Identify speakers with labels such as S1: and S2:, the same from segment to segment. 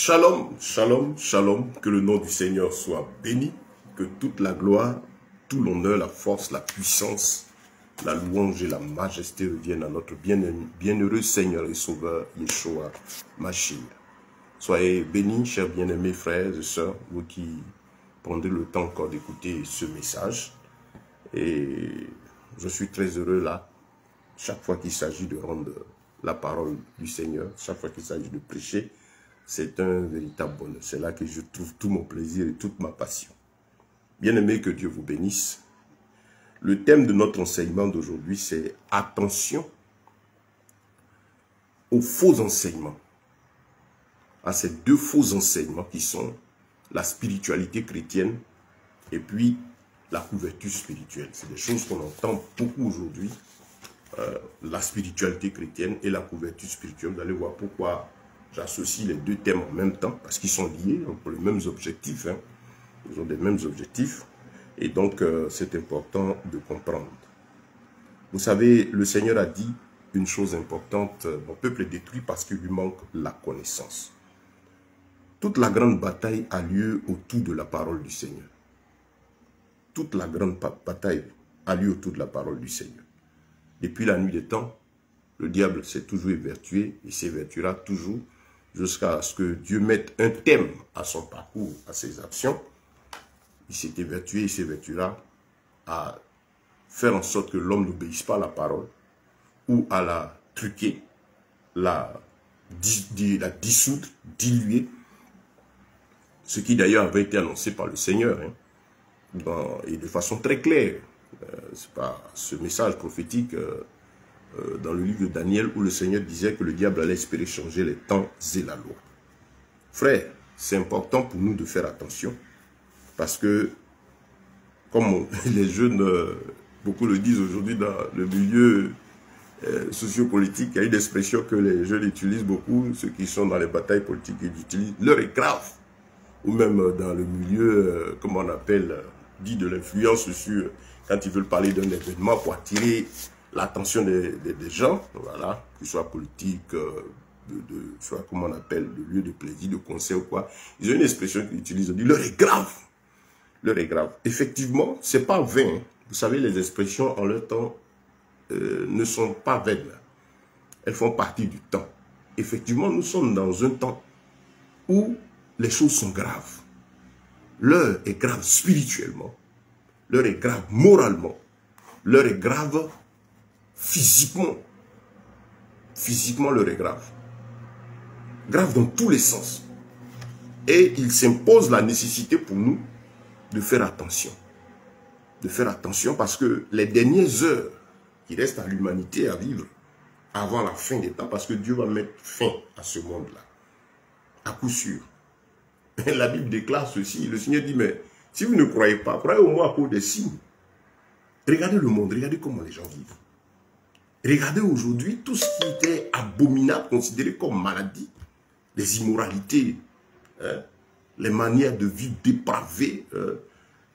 S1: Shalom, shalom, shalom, que le nom du Seigneur soit béni, que toute la gloire, tout l'honneur, la force, la puissance, la louange et la majesté reviennent à notre bienheureux Seigneur et Sauveur, Yeshua Mashiach. Soyez bénis, chers bien-aimés frères et sœurs, vous qui prendrez le temps encore d'écouter ce message. Et je suis très heureux là, chaque fois qu'il s'agit de rendre la parole du Seigneur, chaque fois qu'il s'agit de prêcher, c'est un véritable bonheur. C'est là que je trouve tout mon plaisir et toute ma passion. Bien-aimés, que Dieu vous bénisse. Le thème de notre enseignement d'aujourd'hui, c'est « Attention aux faux enseignements ». À ces deux faux enseignements qui sont la spiritualité chrétienne et puis la couverture spirituelle. C'est des choses qu'on entend beaucoup aujourd'hui. La spiritualité chrétienne et la couverture spirituelle. Vous allez voir pourquoi j'associe les deux thèmes en même temps, parce qu'ils sont liés, ont les mêmes objectifs. Ils ont les mêmes objectifs. Et donc, c'est important de comprendre. Vous savez, le Seigneur a dit une chose importante. Mon peuple est détruit parce qu'il lui manque la connaissance. Toute la grande bataille a lieu autour de la parole du Seigneur. Toute la grande bataille a lieu autour de la parole du Seigneur. Depuis la nuit des temps, le diable s'est toujours évertué et s'évertuera toujours jusqu'à ce que Dieu mette un thème à son parcours, à ses actions. Il s'est évertué, il s'évertuera à faire en sorte que l'homme n'obéisse pas à la parole ou à la truquer, la dissoudre, diluer, ce qui d'ailleurs avait été annoncé par le Seigneur, et de façon très claire. C'est pas ce message prophétique dans le livre de Daniel où le Seigneur disait que le diable allait espérer changer les temps et la loi. Frère, c'est important pour nous de faire attention parce que, comme les jeunes, beaucoup le disent aujourd'hui dans le milieu sociopolitique, il y a une expression que les jeunes utilisent beaucoup, ceux qui sont dans les batailles politiques, ils utilisent « l'heure est grave ». Ou même dans le milieu, comment on appelle, dit de l'influence sur, quand ils veulent parler d'un événement pour attirer l'attention des gens, voilà, que ce soit politique, soit comment on appelle, de lieu de plaisir, de conseil ou quoi. Ils ont une expression qu'ils utilisent, ils disent « l'heure est grave ». L'heure est grave. Effectivement, c'est pas vain. Vous savez, les expressions en leur temps ne sont pas vaines. Elles font partie du temps. Effectivement, nous sommes dans un temps où les choses sont graves. L'heure est grave spirituellement. L'heure est grave moralement. L'heure est grave physiquement. Physiquement, l'heure est grave. Grave dans tous les sens. Et il s'impose la nécessité pour nous de faire attention. De faire attention parce que les dernières heures qui restent à l'humanité à vivre avant la fin des temps, parce que Dieu va mettre fin à ce monde-là. À coup sûr. La Bible déclare ceci. Le Seigneur dit, mais si vous ne croyez pas, croyez au moins à cause des signes. Regardez le monde, regardez comment les gens vivent. Regardez aujourd'hui tout ce qui était abominable, considéré comme maladie, les immoralités, les manières de vie dépravées,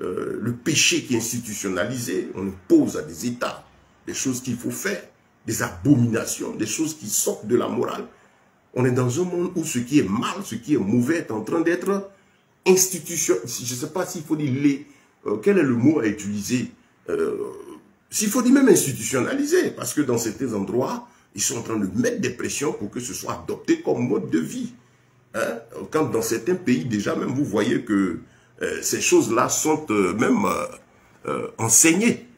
S1: le péché qui est institutionnalisé, on impose à des États des choses qu'il faut faire, des abominations, des choses qui sortent de la morale. On est dans un monde où ce qui est mal, ce qui est mauvais est en train d'être institutionnalisé. Je ne sais pas s'il faut dire quel est le mot à utiliser. S'il faut dire même institutionnalisé, parce que dans certains endroits, ils sont en train de mettre des pressions pour que ce soit adopté comme mode de vie. Quand dans certains pays, déjà même, vous voyez que ces choses-là sont même enseignées.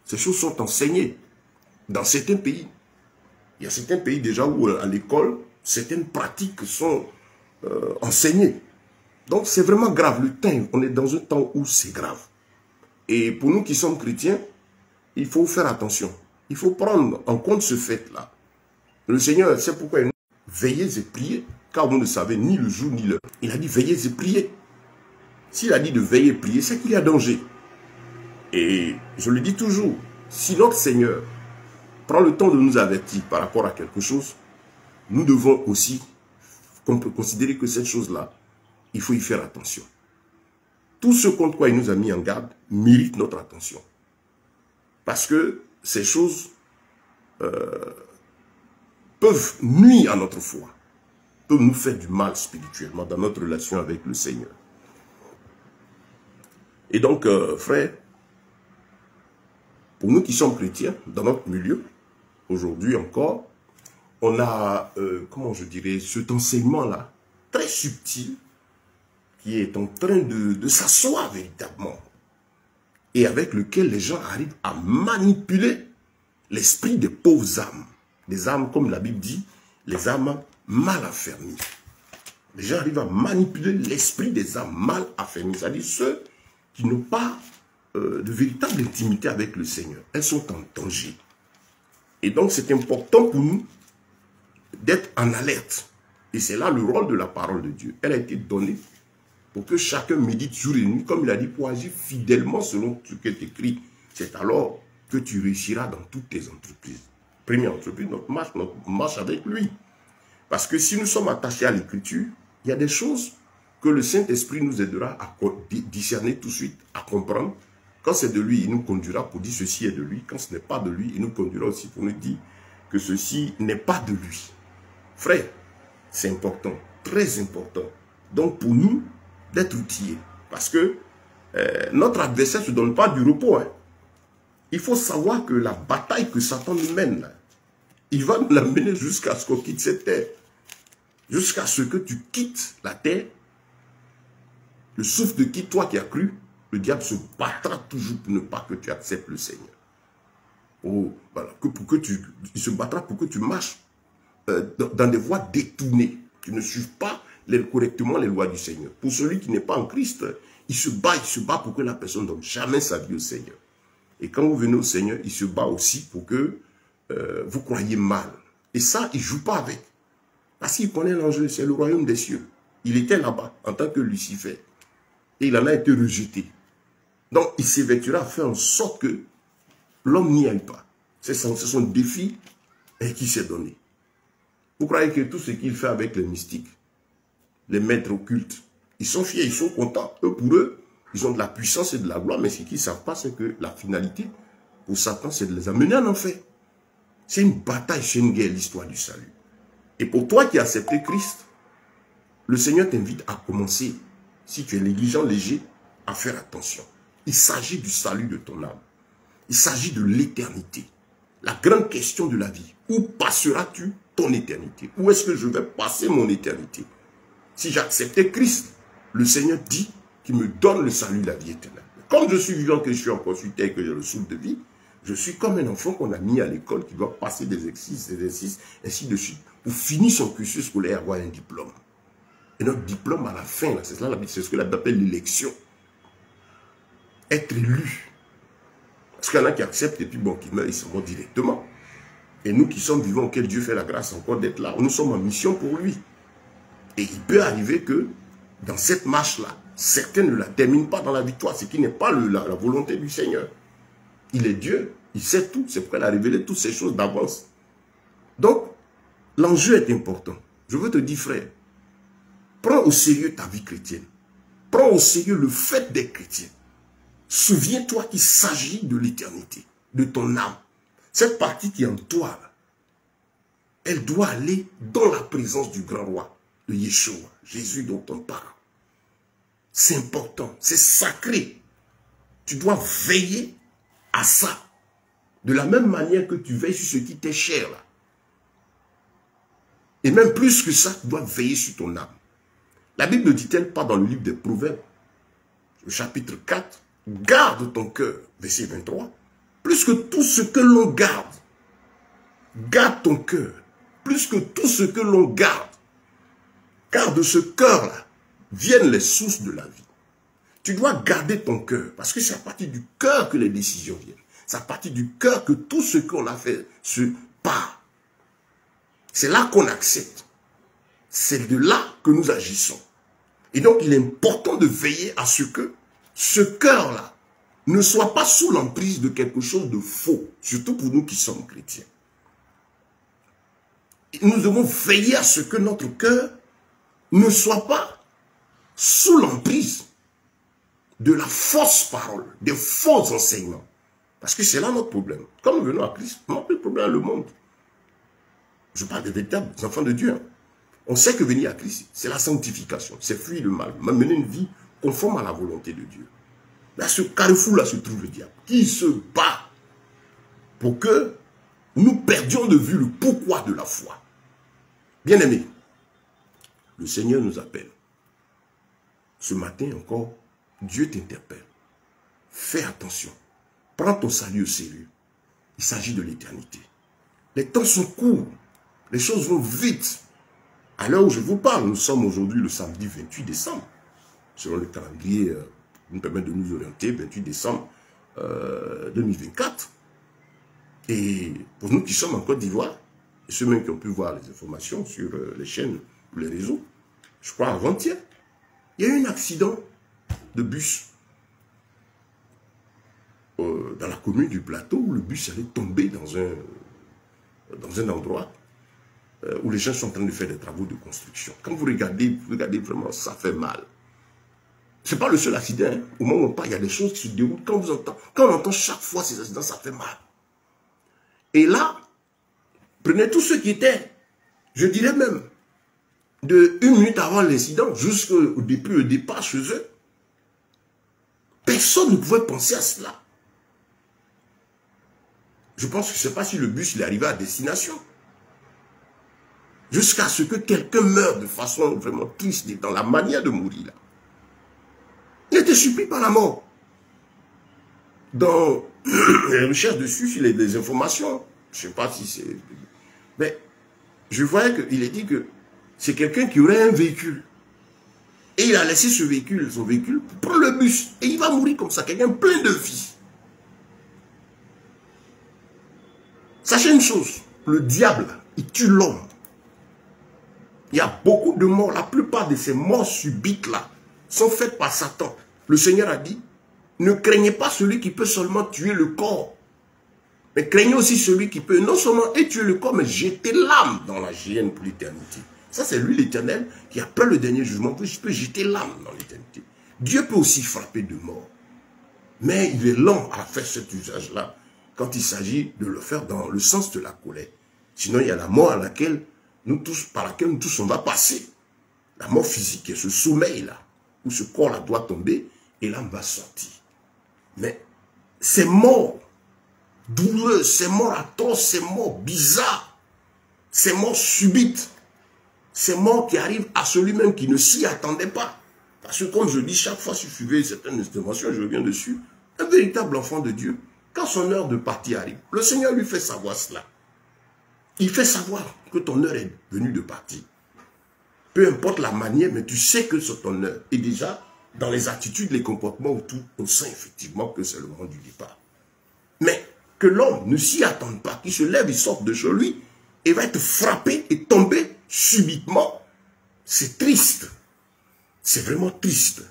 S1: Ces choses sont enseignées dans certains pays. Il y a certains pays déjà où à l'école, certaines pratiques sont enseignées. Donc c'est vraiment grave. Le temps, on est dans un temps où c'est grave. Et pour nous qui sommes chrétiens, il faut faire attention. Il faut prendre en compte ce fait-là. Le Seigneur, c'est pourquoi il nous dit, veillez et priez, car vous ne savez ni le jour ni l'heure. Il a dit veillez et priez. S'il a dit de veiller et prier, c'est qu'il y a danger. Et je le dis toujours, si notre Seigneur prend le temps de nous avertir par rapport à quelque chose, nous devons aussi considérer que cette chose-là, il faut y faire attention. Tout ce contre quoi il nous a mis en garde mérite notre attention. Parce que ces choses peuvent nuire à notre foi, peut nous faire du mal spirituellement dans notre relation avec le Seigneur. Et donc, frère, pour nous qui sommes chrétiens, dans notre milieu, aujourd'hui encore, on a, comment je dirais, cet enseignement-là, très subtil, qui est en train de s'asseoir véritablement, et avec lequel les gens arrivent à manipuler l'esprit des pauvres âmes. Des âmes, comme la Bible dit, les âmes mal affermies. Les gens arrivent à manipuler l'esprit des âmes mal affermies, c'est-à-dire ceux qui n'ont pas de véritable intimité avec le Seigneur. Elles sont en danger. Et donc c'est important pour nous d'être en alerte. Et c'est là le rôle de la parole de Dieu. Elle a été donnée pour que chacun médite jour et nuit, comme il a dit, pour agir fidèlement selon ce qui est écrit. C'est alors que tu réussiras dans toutes tes entreprises. Première entreprise, notre marche avec lui. Parce que si nous sommes attachés à l'écriture, il y a des choses que le Saint-Esprit nous aidera à discerner tout de suite, à comprendre. Quand c'est de lui, il nous conduira pour dire ceci est de lui. Quand ce n'est pas de lui, il nous conduira aussi pour nous dire que ceci n'est pas de lui. Frère, c'est important, très important. Donc pour nous, d'être outillés. Parce que notre adversaire ne se donne pas du repos. Hein. Il faut savoir que la bataille que Satan nous mène, là, il va nous l'amener jusqu'à ce qu'on quitte cette terre. Jusqu'à ce que tu quittes la terre. Le souffle de qui, toi qui as cru, le diable se battra toujours pour ne pas que tu acceptes le Seigneur. Oh, voilà, il se battra pour que tu marches dans des voies détournées. Tu ne suives pas correctement les lois du Seigneur. Pour celui qui n'est pas en Christ, il se bat pour que la personne ne donne jamais sa vie au Seigneur. Et quand vous venez au Seigneur, il se bat aussi pour que vous croyez mal. Et ça, il ne joue pas avec. Parce qu'il connaît l'enjeu, c'est le royaume des cieux. Il était là-bas en tant que Lucifer. Et il en a été rejeté. Donc, il s'évertuera à faire en sorte que l'homme n'y aille pas. C'est son défi qui s'est donné. Vous croyez que tout ce qu'il fait avec les mystiques, les maîtres occultes, ils sont fiers, ils sont contents. Eux, pour eux, ils ont de la puissance et de la gloire. Mais ce qu'ils ne savent pas, c'est que la finalité pour Satan, c'est de les amener en enfer. C'est une bataille, c'est une guerre, l'histoire du salut. Et pour toi qui as accepté Christ, le Seigneur t'invite à commencer, si tu es négligent, léger, à faire attention. Il s'agit du salut de ton âme. Il s'agit de l'éternité. La grande question de la vie. Où passeras-tu ton éternité? Où est-ce que je vais passer mon éternité? Si j'ai accepté Christ, le Seigneur dit qu'il me donne le salut, la vie éternelle. Comme je suis vivant, que je suis encore sur terre et que j'ai le souffle de vie, je suis comme un enfant qu'on a mis à l'école qui doit passer des exercices, ainsi de suite, pour finir son cursus scolaire et avoir un diplôme. Et notre diplôme à la fin, c'est ce que la Bible appelle l'élection. Être élu. Parce qu'il y en a qui acceptent et puis bon, qui meurent, ils s'en vont directement. Et nous qui sommes vivants, auquel Dieu fait la grâce encore d'être là, nous sommes en mission pour lui. Et il peut arriver que dans cette marche-là, certains ne la terminent pas dans la victoire, ce qui n'est pas la volonté du Seigneur. Il est Dieu, il sait tout, c'est pourquoi il a révélé toutes ces choses d'avance. Donc, l'enjeu est important. Je veux te dire, frère, prends au sérieux ta vie chrétienne. Prends au sérieux le fait d'être chrétien. Souviens-toi qu'il s'agit de l'éternité, de ton âme. Cette partie qui est en toi, là, elle doit aller dans la présence du grand roi, de Yeshua, Jésus dont on parle. C'est important, c'est sacré. Tu dois veiller à ça. De la même manière que tu veilles sur ce qui t'est cher là. Et même plus que ça, tu dois veiller sur ton âme. La Bible ne dit-elle pas dans le livre des Proverbes, le chapitre 4, garde ton cœur, verset 23, plus que tout ce que l'on garde. Garde ton cœur, plus que tout ce que l'on garde. Car de ce cœur-là viennent les sources de la vie. Tu dois garder ton cœur, parce que c'est à partir du cœur que les décisions viennent. C'est à partir du cœur que tout ce qu'on a fait se part. C'est là qu'on accepte. C'est de là que nous agissons. Et donc, il est important de veiller à ce que ce cœur-là ne soit pas sous l'emprise de quelque chose de faux, surtout pour nous qui sommes chrétiens. Nous devons veiller à ce que notre cœur ne soit pas sous l'emprise de la fausse parole, des faux enseignements. Parce que c'est là notre problème. Quand nous venons à Christ, on n'a plus de problème dans le monde. Je parle des véritables enfants de Dieu. Hein. On sait que venir à Christ, c'est la sanctification, c'est fuir le mal, mener une vie conforme à la volonté de Dieu. Mais à ce carrefour-là se trouve le diable, qui se bat pour que nous perdions de vue le pourquoi de la foi. Bien-aimés, le Seigneur nous appelle. Ce matin encore, Dieu t'interpelle. Fais attention. Prends ton salut au sérieux. Il s'agit de l'éternité. Les temps sont courts. Les choses vont vite. À l'heure où je vous parle, nous sommes aujourd'hui le samedi 28 décembre. Selon le calendrier qui nous permet de nous orienter, 28 décembre 2024. Et pour nous qui sommes en Côte d'Ivoire, et ceux même qui ont pu voir les informations sur les chaînes ou les réseaux, je crois avant-hier, il y a eu un accident de bus dans la commune du Plateau où le bus allait tomber dans un endroit où les gens sont en train de faire des travaux de construction. Quand vous regardez vraiment, ça fait mal. Ce n'est pas le seul accident. Hein. Au moment où on parle, il y a des choses qui se déroulent. Quand on entend chaque fois ces accidents, ça fait mal. Et là, prenez tous ceux qui étaient, je dirais même, de 1 minute avant l'incident jusqu'au départ chez eux. Personne ne pouvait penser à cela. Je pense que je ne sais pas si le bus est arrivé à destination. Jusqu'à ce que quelqu'un meure de façon vraiment triste dans la manière de mourir. Là. Il était surpris par la mort. Dans les recherches dessus, sur les informations, je ne sais pas si c'est... Mais je voyais qu'il est dit que c'est quelqu'un qui aurait un véhicule. Et il a laissé son véhicule, pour prendre le bus. Et il va mourir comme ça, quelqu'un plein de vie. Sachez une chose, le diable, il tue l'homme. Il y a beaucoup de morts, la plupart de ces morts subites-là sont faites par Satan. Le Seigneur a dit, ne craignez pas celui qui peut seulement tuer le corps. Mais craignez aussi celui qui peut non seulement tuer le corps, mais jeter l'âme dans la géhenne pour l'éternité. Ça, c'est lui l'Éternel qui, après le dernier jugement, peut jeter l'âme dans l'éternité. Dieu peut aussi frapper de mort. Mais il est lent à faire cet usage-là quand il s'agit de le faire dans le sens de la colère. Sinon, il y a la mort par laquelle nous tous on va passer. La mort physique, et ce sommeil-là, où ce corps-là doit tomber et l'âme va sortir. Mais ces morts douloureuses, ces morts atroces, ces morts bizarres, ces morts subites, ces morts qui arrivent à celui-même qui ne s'y attendait pas. Parce que comme je dis, chaque fois si je suivais certaines interventions, je reviens dessus, un véritable enfant de Dieu, quand son heure de partir arrive, le Seigneur lui fait savoir cela. Il fait savoir que ton heure est venue de partir. Peu importe la manière, mais tu sais que c'est ton heure. Et déjà, dans les attitudes, les comportements ou tout, on sait effectivement que c'est le moment du départ. Mais que l'homme ne s'y attende pas, qu'il se lève, il sort de chez lui, et va être frappé et tomber subitement, c'est triste. C'est vraiment triste.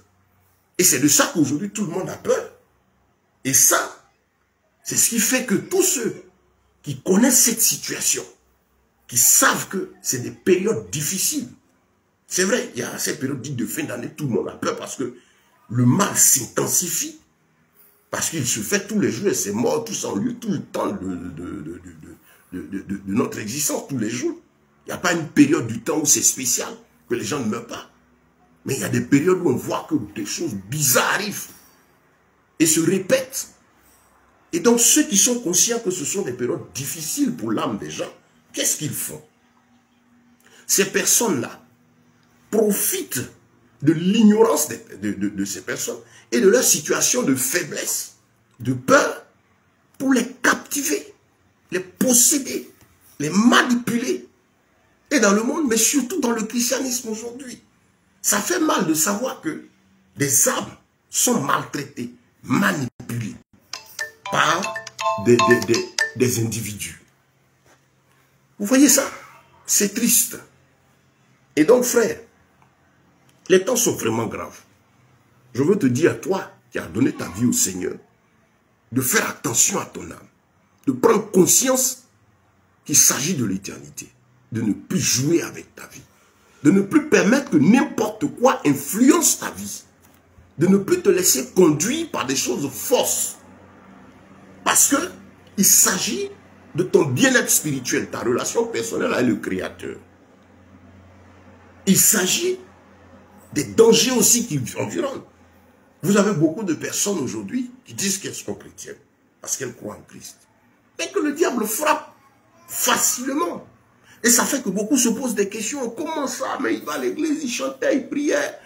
S1: Et c'est de ça qu'aujourd'hui tout le monde a peur. Et ça, c'est ce qui fait que tous ceux qui connaissent cette situation, qui savent que c'est des périodes difficiles. C'est vrai, il y a ces périodes dites de fin d'année, tout le monde a peur parce que le mal s'intensifie. Parce qu'il se fait tous les jours et c'est mort, tout en lieu, tout le temps de notre existence, tous les jours. Il n'y a pas une période du temps où c'est spécial, que les gens ne meurent pas. Mais il y a des périodes où on voit que des choses bizarres arrivent et se répètent. Et donc ceux qui sont conscients que ce sont des périodes difficiles pour l'âme des gens, qu'est-ce qu'ils font? Ces personnes-là profitent de l'ignorance de ces personnes et de leur situation de faiblesse, de peur, pour les captiver, les posséder, les manipuler. Et dans le monde, mais surtout dans le christianisme aujourd'hui. Ça fait mal de savoir que des âmes sont maltraitées, manipulées par des individus. Vous voyez ça? C'est triste. Et donc, frère, les temps sont vraiment graves. Je veux te dire à toi qui as donné ta vie au Seigneur, de faire attention à ton âme, de prendre conscience qu'il s'agit de l'éternité, de ne plus jouer avec ta vie, de ne plus permettre que n'importe quoi influence ta vie, de ne plus te laisser conduire par des choses fausses, parce que il s'agit de ton bien-être spirituel, ta relation personnelle avec le Créateur. il s'agit des dangers aussi qui environnent. Vous avez beaucoup de personnes aujourd'hui qui disent qu'elles sont chrétiennes parce qu'elles croient en Christ. Mais que le diable frappe facilement. Et ça fait que beaucoup se posent des questions. Comment ça? Mais il va à l'église, il chantait, il priait.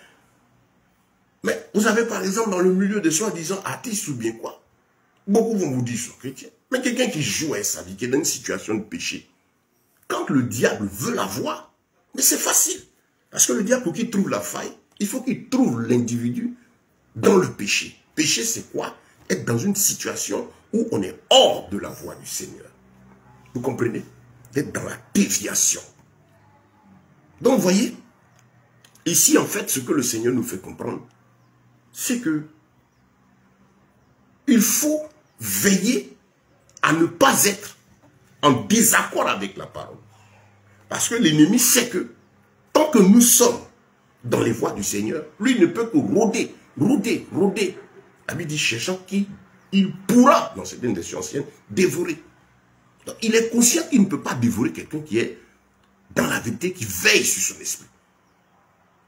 S1: Mais vous avez par exemple dans le milieu des soi-disant artistes ou bien quoi, beaucoup vont vous dire qu'ils sont chrétiens. Mais quelqu'un qui joue à sa vie, qui est dans une situation de péché, quand le diable veut la voir, mais c'est facile. Parce que le diable, pour qu'il trouve la faille, il faut qu'il trouve l'individu dans le péché. Péché, c'est quoi? Être dans une situation où on est hors de la voie du Seigneur. Vous comprenez? D'être dans la déviation. Donc, vous voyez, ici, en fait, ce que le Seigneur nous fait comprendre, c'est que il faut veiller à ne pas être en désaccord avec la parole. Parce que l'ennemi sait que tant que nous sommes dans les voies du Seigneur, lui ne peut que rôder. La Bible dit, cherchant qui il pourra, dans cette version ancienne, dévorer. Donc, il est conscient qu'il ne peut pas dévorer quelqu'un qui est dans la vérité, qui veille sur son esprit.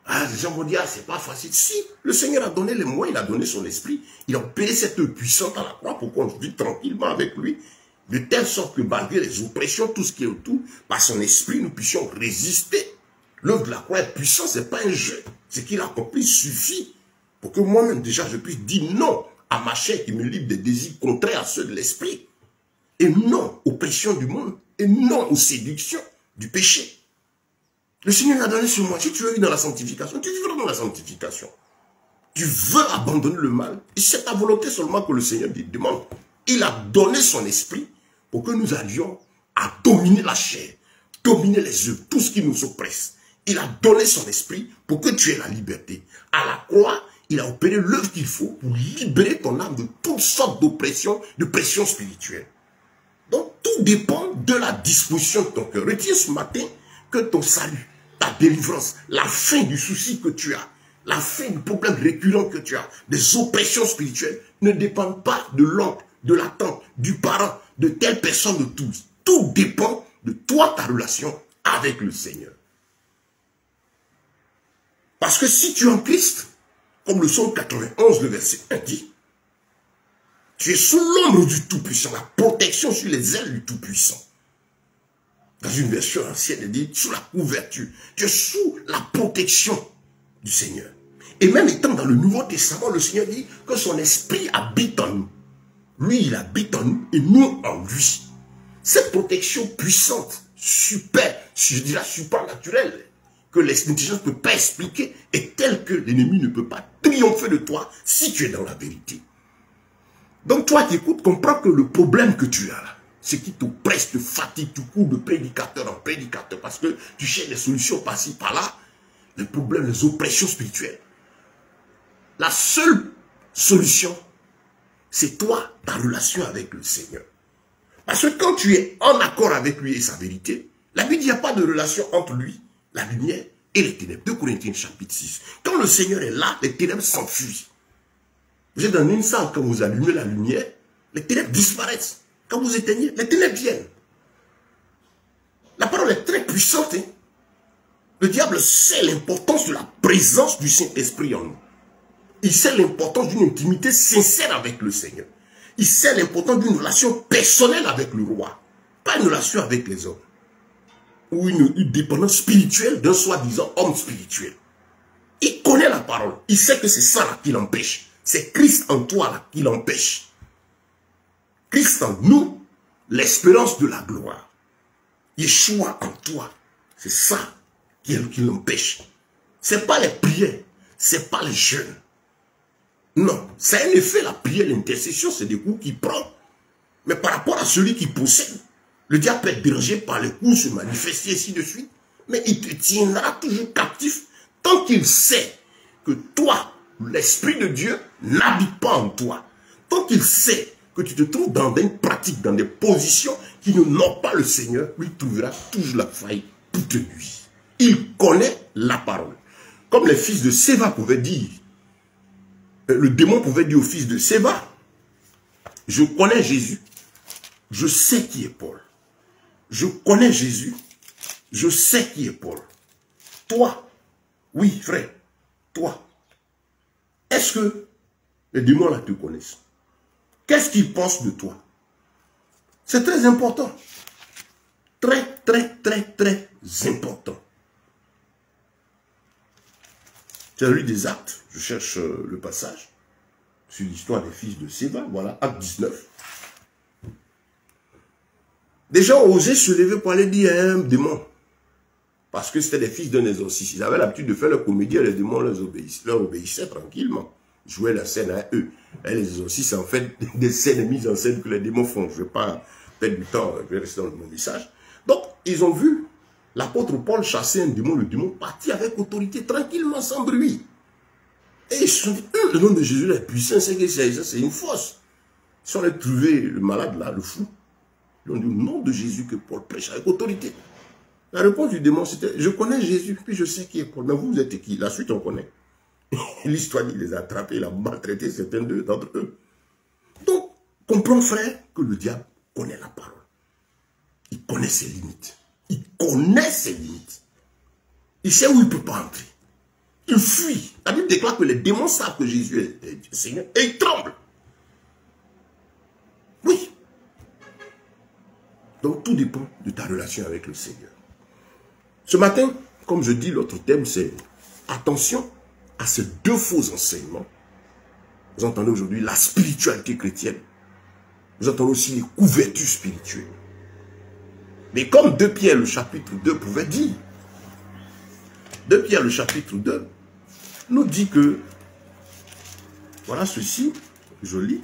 S1: Ah, les gens vont dire, ah, c'est pas facile. Si, le Seigneur a donné les moyens, il a donné son esprit, il a opéré cette puissance à la croix pour qu'on vive tranquillement avec lui, de telle sorte que malgré les oppressions, tout ce qui est autour, par son esprit, nous puissions résister. L'œuvre de la croix est puissante, ce n'est pas un jeu. Ce qu'il a accompli suffit pour que moi-même, déjà, je puisse dire non à ma chair qui me livre des désirs contraires à ceux de l'esprit. Et non aux pressions du monde. Et non aux séductions du péché. Le Seigneur a donné sur moi. Si tu veux vivre dans la sanctification, tu vivras dans la sanctification. Tu veux abandonner le mal. Et c'est ta volonté seulement que le Seigneur te demande. Il a donné son esprit pour que nous allions à dominer la chair, dominer les œuvres, tout ce qui nous oppresse. Il a donné son esprit pour que tu aies la liberté. À la croix, il a opéré l'œuvre qu'il faut pour libérer ton âme de toutes sortes d'oppressions, de pressions spirituelles. Donc, tout dépend de la disposition de ton cœur. Retiens ce matin que ton salut, ta délivrance, la fin du souci que tu as, la fin du problème récurrent que tu as, des oppressions spirituelles, ne dépendent pas de l'oncle, de la tante, du parent, de telle personne, de tous. Tout dépend de toi, ta relation avec le Seigneur. Parce que si tu es en Christ, comme le psaume 91, le verset 1 dit, tu es sous l'ombre du Tout-Puissant, la protection sur les ailes du Tout-Puissant. Dans une version ancienne, elle dit sous la couverture. Tu es sous la protection du Seigneur. Et même étant dans le Nouveau Testament, le Seigneur dit que son esprit habite en nous. Lui, il habite en nous et nous en lui. Cette protection puissante, je dirais supernaturelle, que l'intelligence ne peut pas expliquer, est telle que l'ennemi ne peut pas triompher de toi si tu es dans la vérité. Donc toi qui écoutes, comprends que le problème que tu as là, c'est qui t'oppresse, te fatigue, tu cours de prédicateur en prédicateur parce que tu cherches des solutions par-ci, par-là, les problèmes, les oppressions spirituelles. La seule solution, c'est toi, ta relation avec le Seigneur. Parce que quand tu es en accord avec lui et sa vérité, la Bible dit qu'il n'y a pas de relation entre lui, la lumière et les ténèbres. 2 Corinthiens chapitre 6. Quand le Seigneur est là, les ténèbres s'enfuient. Vous êtes dans une salle, quand vous allumez la lumière, les ténèbres disparaissent. Quand vous éteignez, les ténèbres viennent. La parole est très puissante. Hein? Le diable sait l'importance de la présence du Saint-Esprit en nous. Il sait l'importance d'une intimité sincère avec le Seigneur. Il sait l'importance d'une relation personnelle avec le roi. Pas une relation avec les hommes. Ou une dépendance spirituelle d'un soi-disant homme spirituel. Il connaît la parole. Il sait que c'est ça là qui l'empêche. C'est Christ en toi là qui l'empêche. Christ en nous, l'espérance de la gloire. Yeshua en toi, c'est ça qui l'empêche. Ce n'est pas les prières, ce n'est pas les jeûnes. Non, c'est un effet, la prière, l'intercession, c'est des coups qu'il prend. Mais par rapport à celui qui possède, le diable peut être dérangé par les coups, se manifester ainsi de suite. Mais il te tiendra toujours captif tant qu'il sait que toi, l'Esprit de Dieu, n'habite pas en toi. Tant qu'il sait que tu te trouves dans des pratiques, dans des positions qui ne n'ont pas le Seigneur, lui trouvera toujours la faille pour te nuire. Il connaît la parole. Comme les fils de Séva pouvaient dire, le démon pouvait dire aux fils de Séva, je connais Jésus, je sais qui est Paul. Je connais Jésus, je sais qui est Paul. Toi, Oui, frère, toi, est-ce que les démons là te connaissent? Qu'est-ce qu'ils pensent de toi? C'est très important. Très, très, très, très important. J'ai lu des actes, je cherche le passage, sur l'histoire des fils de Séva, voilà, acte 19. Des gens osaient se lever pour aller dire à un démon, parce que c'était des fils d'un exorciste. Ils avaient l'habitude de faire leur comédie et les démons leur obéissaient tranquillement. Ils jouaient la scène à eux. Et les exorcistes, c'est en fait des scènes mises en scène que les démons font. Je ne vais pas perdre du temps, je vais rester dans mon message. Donc, ils ont vu l'apôtre Paul chasser un démon, le démon partit avec autorité, tranquillement, sans bruit. Et ils se sont dit, le nom de Jésus est puissant, c'est une fausse. Ils sont allés trouver le malade là, le fou. Ils ont dit, au nom de Jésus que Paul prêche avec autorité. La réponse du démon, c'était, je connais Jésus, puis je sais qui est Paul. Mais vous êtes qui? La suite, on connaît. L'histoire, il les a attrapés, il a maltraité certains d'entre eux. Donc, comprends, frère, que le diable connaît la parole. Il connaît ses limites. Il connaît ses limites. Il sait où il ne peut pas entrer. Il fuit. La Bible déclare que les démons savent que Jésus est Seigneur et ils tremblent. Oui. Donc, tout dépend de ta relation avec le Seigneur. Ce matin, comme je dis, l'autre thème, c'est attention à ces deux faux enseignements. Vous entendez aujourd'hui la spiritualité chrétienne. Vous entendez aussi les couvertures spirituelles. Mais comme 2 Pierre, le chapitre 2 pouvait dire, 2 Pierre, le chapitre 2, nous dit que, voilà ceci, je lis.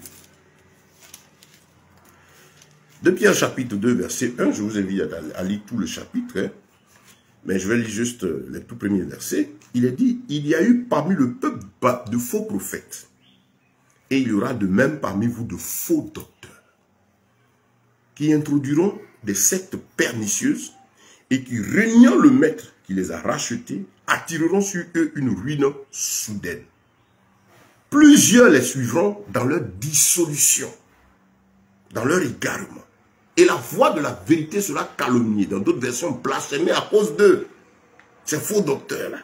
S1: 2 Pierre, chapitre 2, verset 1, je vous invite à lire tout le chapitre, hein, mais je vais lire juste les tout premiers versets. Il est dit, il y a eu parmi le peuple de faux prophètes, et il y aura de même parmi vous de faux docteurs, qui introduiront des sectes pernicieuses et qui, régnant le maître qui les a rachetés, attireront sur eux une ruine soudaine. Plusieurs les suivront dans leur dissolution, dans leur égarement. Et la voix de la vérité sera calomniée. Dans d'autres versions, blasphémée à cause d'eux. Ces faux docteurs-là.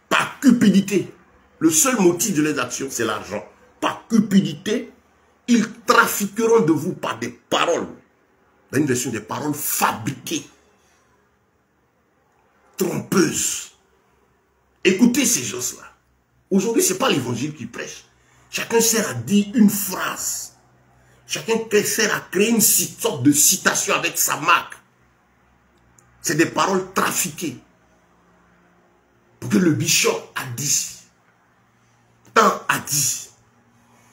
S1: Par cupidité. Le seul motif de leurs actions, c'est l'argent. Par cupidité, ils trafiqueront de vous par des paroles. Dans une version des paroles fabriquées. Trompeuses. Écoutez ces gens-là. Aujourd'hui, ce n'est pas l'évangile qui prêche. Chacun sert à dire une phrase. Chacun sert à créer une sorte de citation avec sa marque. C'est des paroles trafiquées. Pour que le bishop a dit. Tant a dit.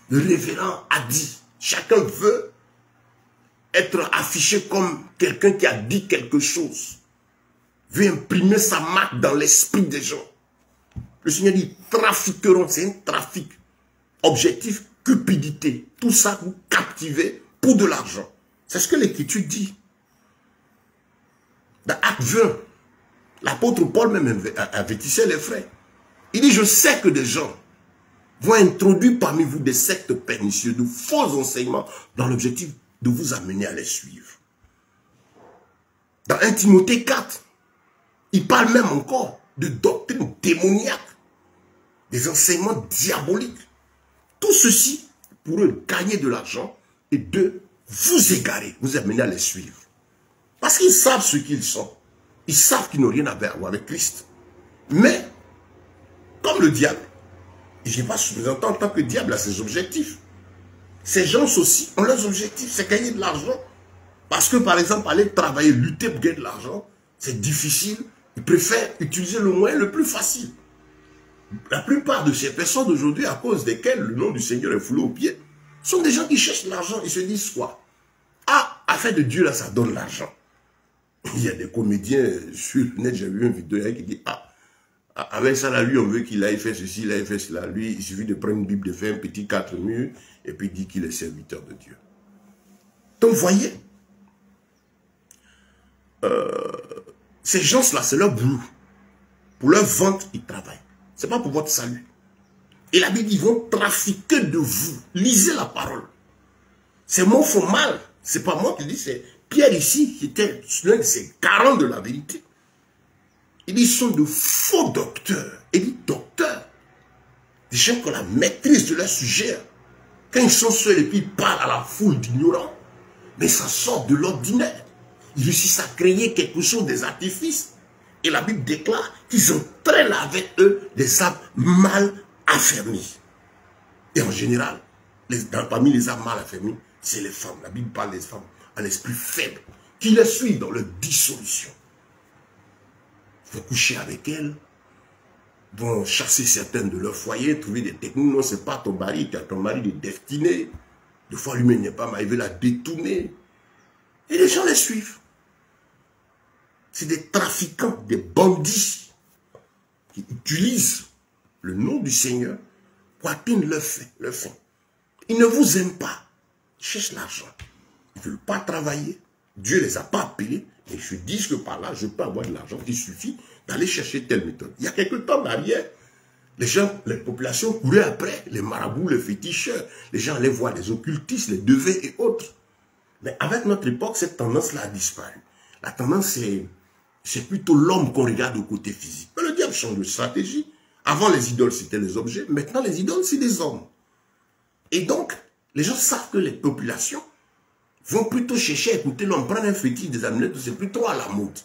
S1: Le révérend a dit. Chacun veut être affiché comme quelqu'un qui a dit quelque chose. Veut imprimer sa marque dans l'esprit des gens. Le Seigneur dit, trafiqueront, c'est un trafic. Objectif, cupidité. Tout ça, vous captivez pour de l'argent. C'est ce que l'Écriture dit. Dans Acte 20, l'apôtre Paul même avertissait les frères. Il dit, je sais que des gens vont introduire parmi vous des sectes pernicieuses, de faux enseignements, dans l'objectif de vous amener à les suivre. Dans 1 Timothée 4, il parle même encore de doctrines démoniaques, des enseignements diaboliques. Tout ceci pour eux gagner de l'argent et de vous égarer, vous amener à les suivre. Parce qu'ils savent ce qu'ils sont. Ils savent qu'ils n'ont rien à voir avec Christ. Mais, comme le diable, et je n'ai pas sous-entendu en tant que diable à ses objectifs. Ces gens aussi ont leurs objectifs, c'est gagner de l'argent. Parce que par exemple, aller travailler, lutter pour gagner de l'argent, c'est difficile. Ils préfèrent utiliser le moyen le plus facile. La plupart de ces personnes d'aujourd'hui, à cause desquelles le nom du Seigneur est foulé aux pieds, sont des gens qui cherchent l'argent. Ils se disent quoi? Ah, affaire de Dieu, là, ça donne l'argent. Il y a des comédiens sur le net, j'ai vu une vidéo qui dit, ah, avec ça, là, lui, on veut qu'il aille faire ceci, il aille faire cela. Lui, il suffit de prendre une Bible, de faire un petit 4 murs, et puis dire qu'il est serviteur de Dieu. Donc, voyez, ces gens-là, c'est leur boulot. Pour leur vente, ils travaillent. Ce n'est pas pour votre salut. Et la Bible dit, ils vont trafiquer de vous. Lisez la parole. Ces mots font mal. Ce n'est pas moi qui dis, c'est Pierre ici, qui était l'un de ces garants de la vérité. Il dit, ils sont de faux docteurs. Il dit, docteurs. Des gens qui ont la maîtrise de leur sujet. Quand ils sont seuls et puis ils parlent à la foule d'ignorants, mais ça sort de l'ordinaire. Ils réussissent à créer quelque chose, des artifices. Et la Bible déclare qu'ils entraînent avec eux des âmes mal affermies. Et en général, parmi les âmes mal affermies, c'est les femmes. La Bible parle des femmes à l'esprit faible, qui les suivent dans leur dissolution. Vont coucher avec elles, vont chasser certaines de leur foyer, trouver des techniques. Non, ce n'est pas ton mari, tu as ton mari de destiné. Des fois, lui-même n'est pas mal, il veut la détourner. Et les gens les suivent. C'est des trafiquants, des bandits qui utilisent le nom du Seigneur pour atteindre leur fin. Ils ne vous aiment pas. Ils cherchent l'argent. Ils ne veulent pas travailler. Dieu ne les a pas appelés. Mais je dis que par là, je peux avoir de l'argent. Il suffit d'aller chercher telle méthode. Il y a quelques temps derrière, les gens, les populations couraient après, les marabouts, les féticheurs. Les gens allaient voir les occultistes, les devins et autres. Mais avec notre époque, cette tendance-là a disparu. La tendance, c'est plutôt l'homme qu'on regarde au côté physique. Mais le diable change de stratégie. Avant, les idoles, c'était les objets. Maintenant, les idoles, c'est des hommes. Et donc, les gens savent que les populations vont plutôt chercher à écouter l'homme, prendre un fétiche des amulettes, c'est plutôt à la mode.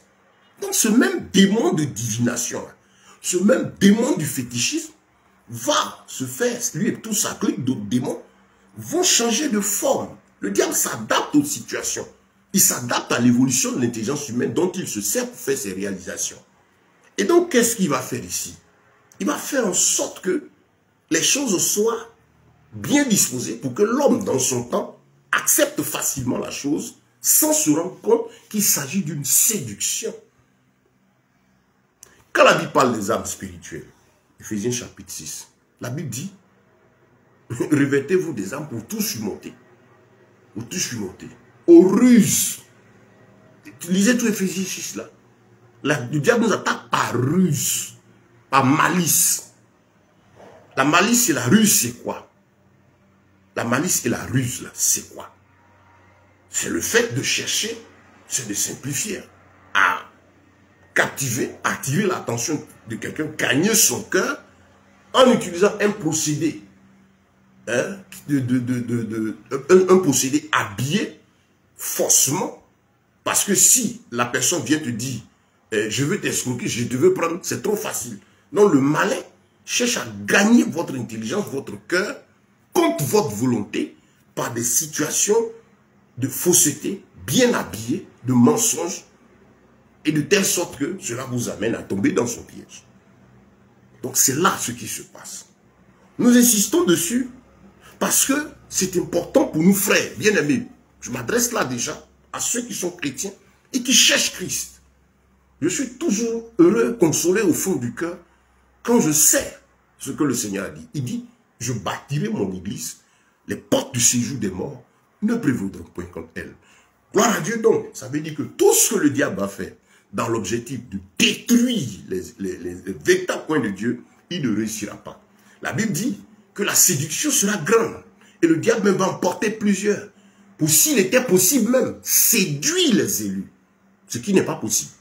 S1: Donc, ce même démon de divination, ce même démon du fétichisme, va se faire, lui et tout sa clique d'autres démons, vont changer de forme. Le diable s'adapte aux situations. Il s'adapte à l'évolution de l'intelligence humaine dont il se sert pour faire ses réalisations. Et donc, qu'est-ce qu'il va faire ici? Il va faire en sorte que les choses soient bien disposées pour que l'homme, dans son temps, accepte facilement la chose sans se rendre compte qu'il s'agit d'une séduction. Quand la Bible parle des âmes spirituelles, Éphésiens chapitre 6, la Bible dit, revêtez-vous des âmes pour tout surmonter. Pour tout surmonter. Aux ruses. Lisez tout Éphésiens 6 là. Le diable nous attaque par ruse, par malice. La malice et la ruse, c'est quoi? La malice et la ruse, là, c'est quoi? C'est le fait de chercher, c'est de simplifier, à captiver, attirer l'attention de quelqu'un, gagner son cœur en utilisant un procédé, un procédé habillé faussement. Parce que si la personne vient te dire, je veux t'escroquer, je te veux prendre, c'est trop facile. Non, le malin cherche à gagner votre intelligence, votre cœur, contre votre volonté, par des situations de fausseté, bien habillées, de mensonges, et de telle sorte que cela vous amène à tomber dans son piège. Donc c'est là ce qui se passe. Nous insistons dessus parce que c'est important pour nous, frères, bien-aimés. Je m'adresse là déjà à ceux qui sont chrétiens et qui cherchent Christ. Je suis toujours heureux, consolé au fond du cœur quand je sais ce que le Seigneur a dit. Il dit, je bâtirai mon église, les portes du séjour des morts ne prévaudront point contre elle. Gloire à Dieu donc. Ça veut dire que tout ce que le diable a fait dans l'objectif de détruire les véritables points de Dieu, il ne réussira pas. La Bible dit que la séduction sera grande et le diable même va en porter plusieurs. Pour s'il était possible même, séduire les élus. Ce qui n'est pas possible.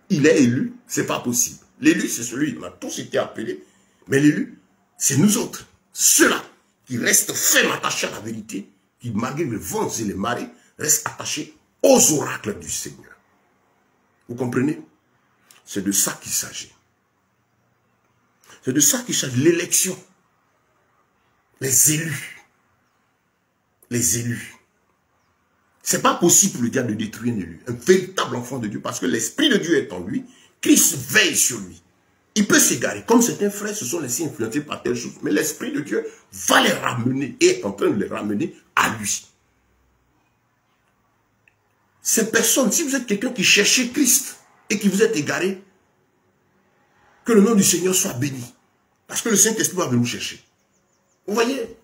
S1: Il est élu, ce n'est pas possible. L'élu, c'est celui, on a tous été appelés, mais l'élu, c'est nous autres. Ceux-là qui restent fermes attachés à la vérité, qui malgré les vents et les marées, restent attachés aux oracles du Seigneur. Vous comprenez? C'est de ça qu'il s'agit. C'est de ça qu'il s'agit. L'élection. Les élus. Les élus. C'est pas possible pour le diable de détruire un élu. Un véritable enfant de Dieu. Parce que l'Esprit de Dieu est en lui. Christ veille sur lui. Il peut s'égarer. Comme certains frères se sont laissés influencer par telle chose. Mais l'Esprit de Dieu va les ramener. Et est en train de les ramener à lui. Ces personnes, si vous êtes quelqu'un qui cherchez Christ et qui vous êtes égaré, que le nom du Seigneur soit béni. Parce que le Saint-Esprit va venir vous chercher. Vous voyez,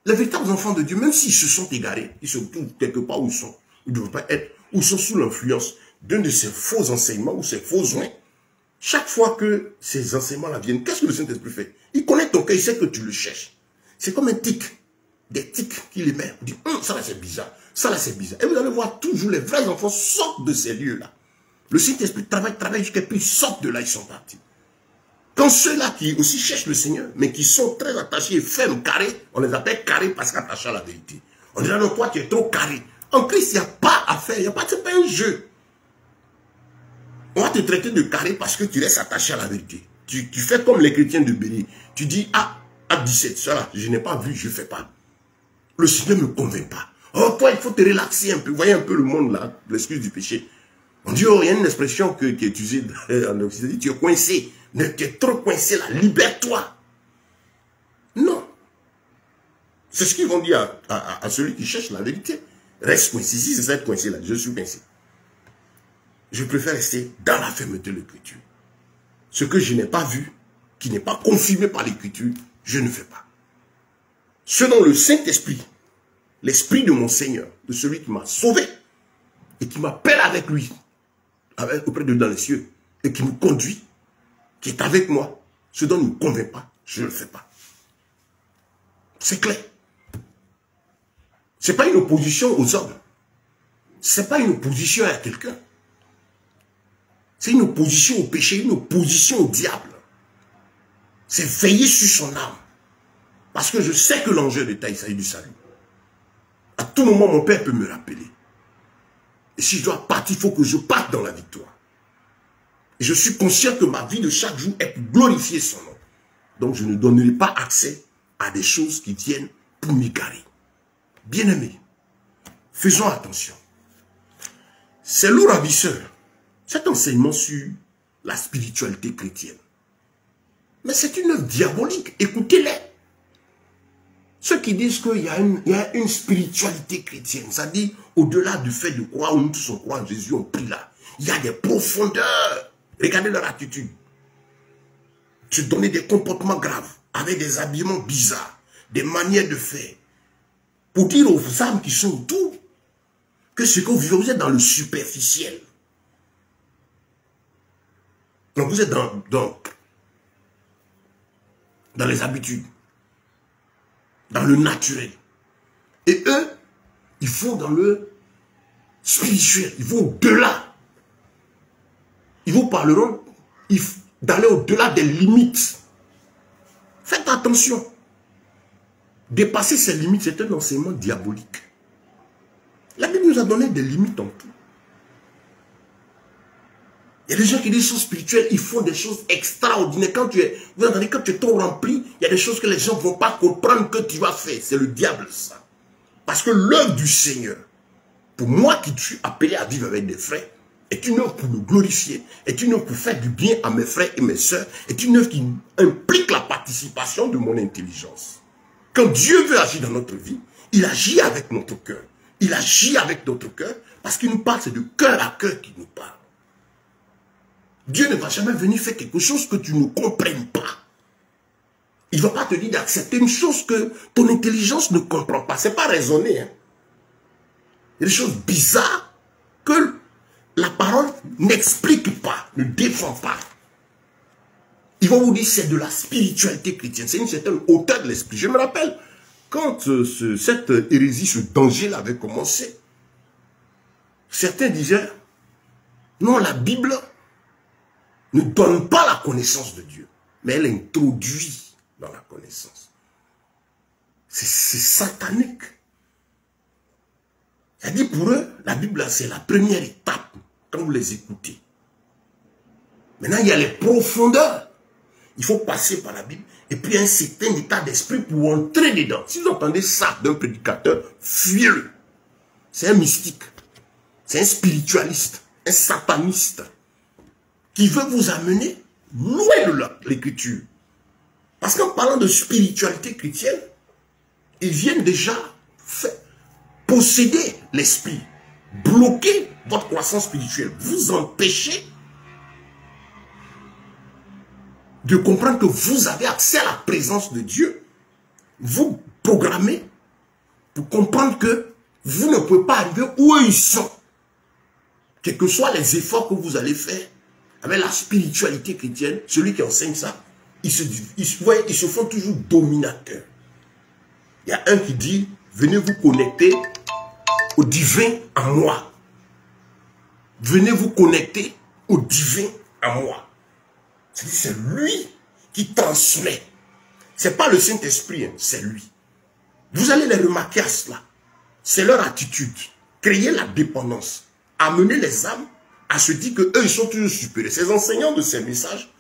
S1: les véritables enfants de Dieu, même s'ils se sont égarés, ils se trouvent quelque part où ils sont, ils ne devraient pas être, ou ils sont sous l'influence d'un de ces faux enseignements ou ces faux soins. Chaque fois que ces enseignements-là viennent, qu'est-ce que le Saint-Esprit fait? Il connaît ton cœur, il sait que tu le cherches. C'est comme un tic. Des tics qu'il émet. Vous dites, ça là c'est bizarre, ça là c'est bizarre. Et vous allez voir toujours les vrais enfants sortent de ces lieux-là. Le Saint-Esprit travaille jusqu'à ce qu'ils sortent de là, ils sont partis. Quand ceux-là qui aussi cherchent le Seigneur, mais qui sont très attachés, fermes, carrés, on les appelle carrés parce qu'attachés à la vérité. On dirait non, toi tu es trop carré. En Christ, il n'y a pas à faire, c'est pas un jeu. On va te traiter de carré parce que tu restes attaché à la vérité. Tu fais comme les chrétiens de Béni. Tu dis, ah, à 17, ça là, je n'ai pas vu, je ne fais pas. Le Seigneur ne me convainc pas. Oh, toi, il faut te relaxer un peu. Vous voyez un peu le monde là, l'excuse du péché. On dit, oh, il y a une expression qui est utilisée en Occident. Tu es coincé. Tu es trop coincé là, libère-toi. Non. C'est ce qu'ils vont dire à celui qui cherche la vérité. Reste coincé. Si c'est ça être coincé là, je suis coincé. Je préfère rester dans la fermeté de l'Écriture. Ce que je n'ai pas vu, qui n'est pas confirmé par l'Écriture, je ne fais pas. Ce dont le Saint-Esprit, l'Esprit de mon Seigneur, de celui qui m'a sauvé, et qui m'appelle avec lui, auprès de dans les cieux, et qui me conduit, qui est avec moi, ce dont il ne me convainc pas, je ne le fais pas. C'est clair. Ce n'est pas une opposition aux hommes. Ce n'est pas une opposition à quelqu'un. C'est une opposition au péché, une opposition au diable. C'est veiller sur son âme. Parce que je sais que l'enjeu d'État, il s'agit du salut. À tout moment, mon Père peut me rappeler. Et si je dois partir, il faut que je parte dans la victoire. Et je suis conscient que ma vie de chaque jour est pour glorifier son nom. Donc je ne donnerai pas accès à des choses qui viennent pour m'égarer. Bien-aimés, faisons attention. C'est lourd, ravisseur, cet enseignement sur la spiritualité chrétienne. Mais c'est une œuvre diabolique. Écoutez-les. Ceux qui disent qu'il y a une spiritualité chrétienne, ça dit, au-delà du fait de croire, où nous tous on croit en Jésus, on prie là. Il y a des profondeurs. Regardez leur attitude. Se donner des comportements graves, avec des habillements bizarres, des manières de faire, pour dire aux âmes qui sont autour, que ce que vous vivez, vous êtes dans le superficiel. Donc vous êtes dans les habitudes, dans le naturel. Et eux, ils vont dans le spirituel, ils vont au-delà. Ils vous parleront d'aller au-delà des limites. Faites attention. Dépasser ces limites, c'est un enseignement diabolique. La Bible nous a donné des limites en tout. Il y a des gens qui disent sont spirituels, ils font des choses extraordinaires. Vous entendez, quand tu es trop rempli, il y a des choses que les gens ne vont pas comprendre que tu vas faire. C'est le diable, ça. Parce que l'œuvre du Seigneur, pour moi qui suis appelé à vivre avec des frères, est une œuvre pour me glorifier, est une œuvre pour faire du bien à mes frères et mes sœurs, est une œuvre qui implique la participation de mon intelligence. Quand Dieu veut agir dans notre vie, il agit avec notre cœur. Il agit avec notre cœur, parce qu'il nous parle, c'est de cœur à cœur qu'il nous parle. Dieu ne va jamais venir faire quelque chose que tu ne comprennes pas. Il ne va pas te dire d'accepter une chose que ton intelligence ne comprend pas. Ce n'est pas raisonner. Hein. Il y a des choses bizarres que la parole n'explique pas, ne défend pas. Ils vont vous dire c'est de la spiritualité chrétienne. C'est une certaine hauteur de l'esprit. Je me rappelle, quand cette hérésie, ce danger-là avait commencé, certains disaient, non, la Bible ne donne pas la connaissance de Dieu, mais elle introduit dans la connaissance. C'est satanique. C'est-à-dire pour eux, la Bible, c'est la première étape quand vous les écoutez. Maintenant, il y a les profondeurs. Il faut passer par la Bible et puis un certain état d'esprit pour entrer dedans. Si vous entendez ça d'un prédicateur, fuyez-le. C'est un mystique, c'est un spiritualiste, un sataniste qui veut vous amener loin de l'écriture. Parce qu'en parlant de spiritualité chrétienne, ils viennent déjà posséder l'esprit, bloquer votre croissance spirituelle, vous empêcher de comprendre que vous avez accès à la présence de Dieu, vous programmez pour comprendre que vous ne pouvez pas arriver où ils sont. Quels que soient les efforts que vous allez faire avec la spiritualité chrétienne, celui qui enseigne ça, ils se font toujours dominateurs. Il y a un qui dit, venez vous connecter au divin en moi. Venez vous connecter au divin en moi. C'est lui qui transmet. Ce n'est pas le Saint-Esprit, hein, c'est lui. Vous allez les remarquer à cela. C'est leur attitude. Créer la dépendance. Amener les âmes à se dire qu'eux, ils sont toujours supérieurs. Ces enseignants de ces messages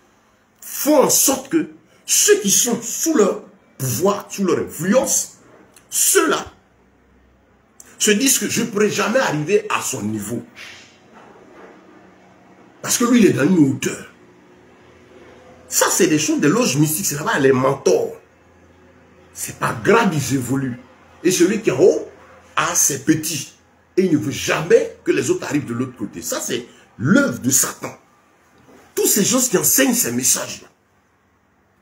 S1: font en sorte que ceux qui sont sous leur pouvoir, sous leur influence, ceux-là se disent que je ne pourrai jamais arriver à son niveau. Parce que lui, il est dans une hauteur. Ça, c'est des choses, des loges mystiques. C'est là-bas les mentors. C'est pas grave, ils évoluent. Et celui qui est en haut a ses petits. Et il ne veut jamais que les autres arrivent de l'autre côté. Ça, c'est l'œuvre de Satan. Tous ces gens qui enseignent ces messages-là,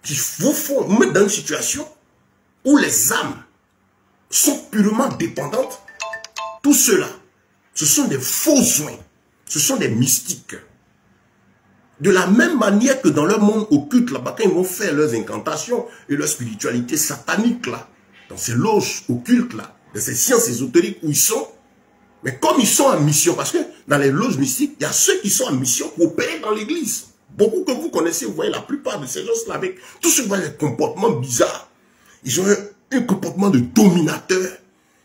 S1: qui vous font mettre dans une situation où les âmes sont purement dépendantes, tout cela, ce sont des faux soins. Ce sont des mystiques. De la même manière que dans leur monde occulte, là-bas, quand ils vont faire leurs incantations et leur spiritualité satanique, là, dans ces loges occultes, là, dans ces sciences ésotériques où ils sont, mais comme ils sont en mission, parce que dans les loges mystiques, il y a ceux qui sont en mission pour opérer dans l'église. Beaucoup que vous connaissez, vous voyez la plupart de ces gens-là avec tous ceux qui ont des comportements bizarres. Ils ont un comportement de dominateur.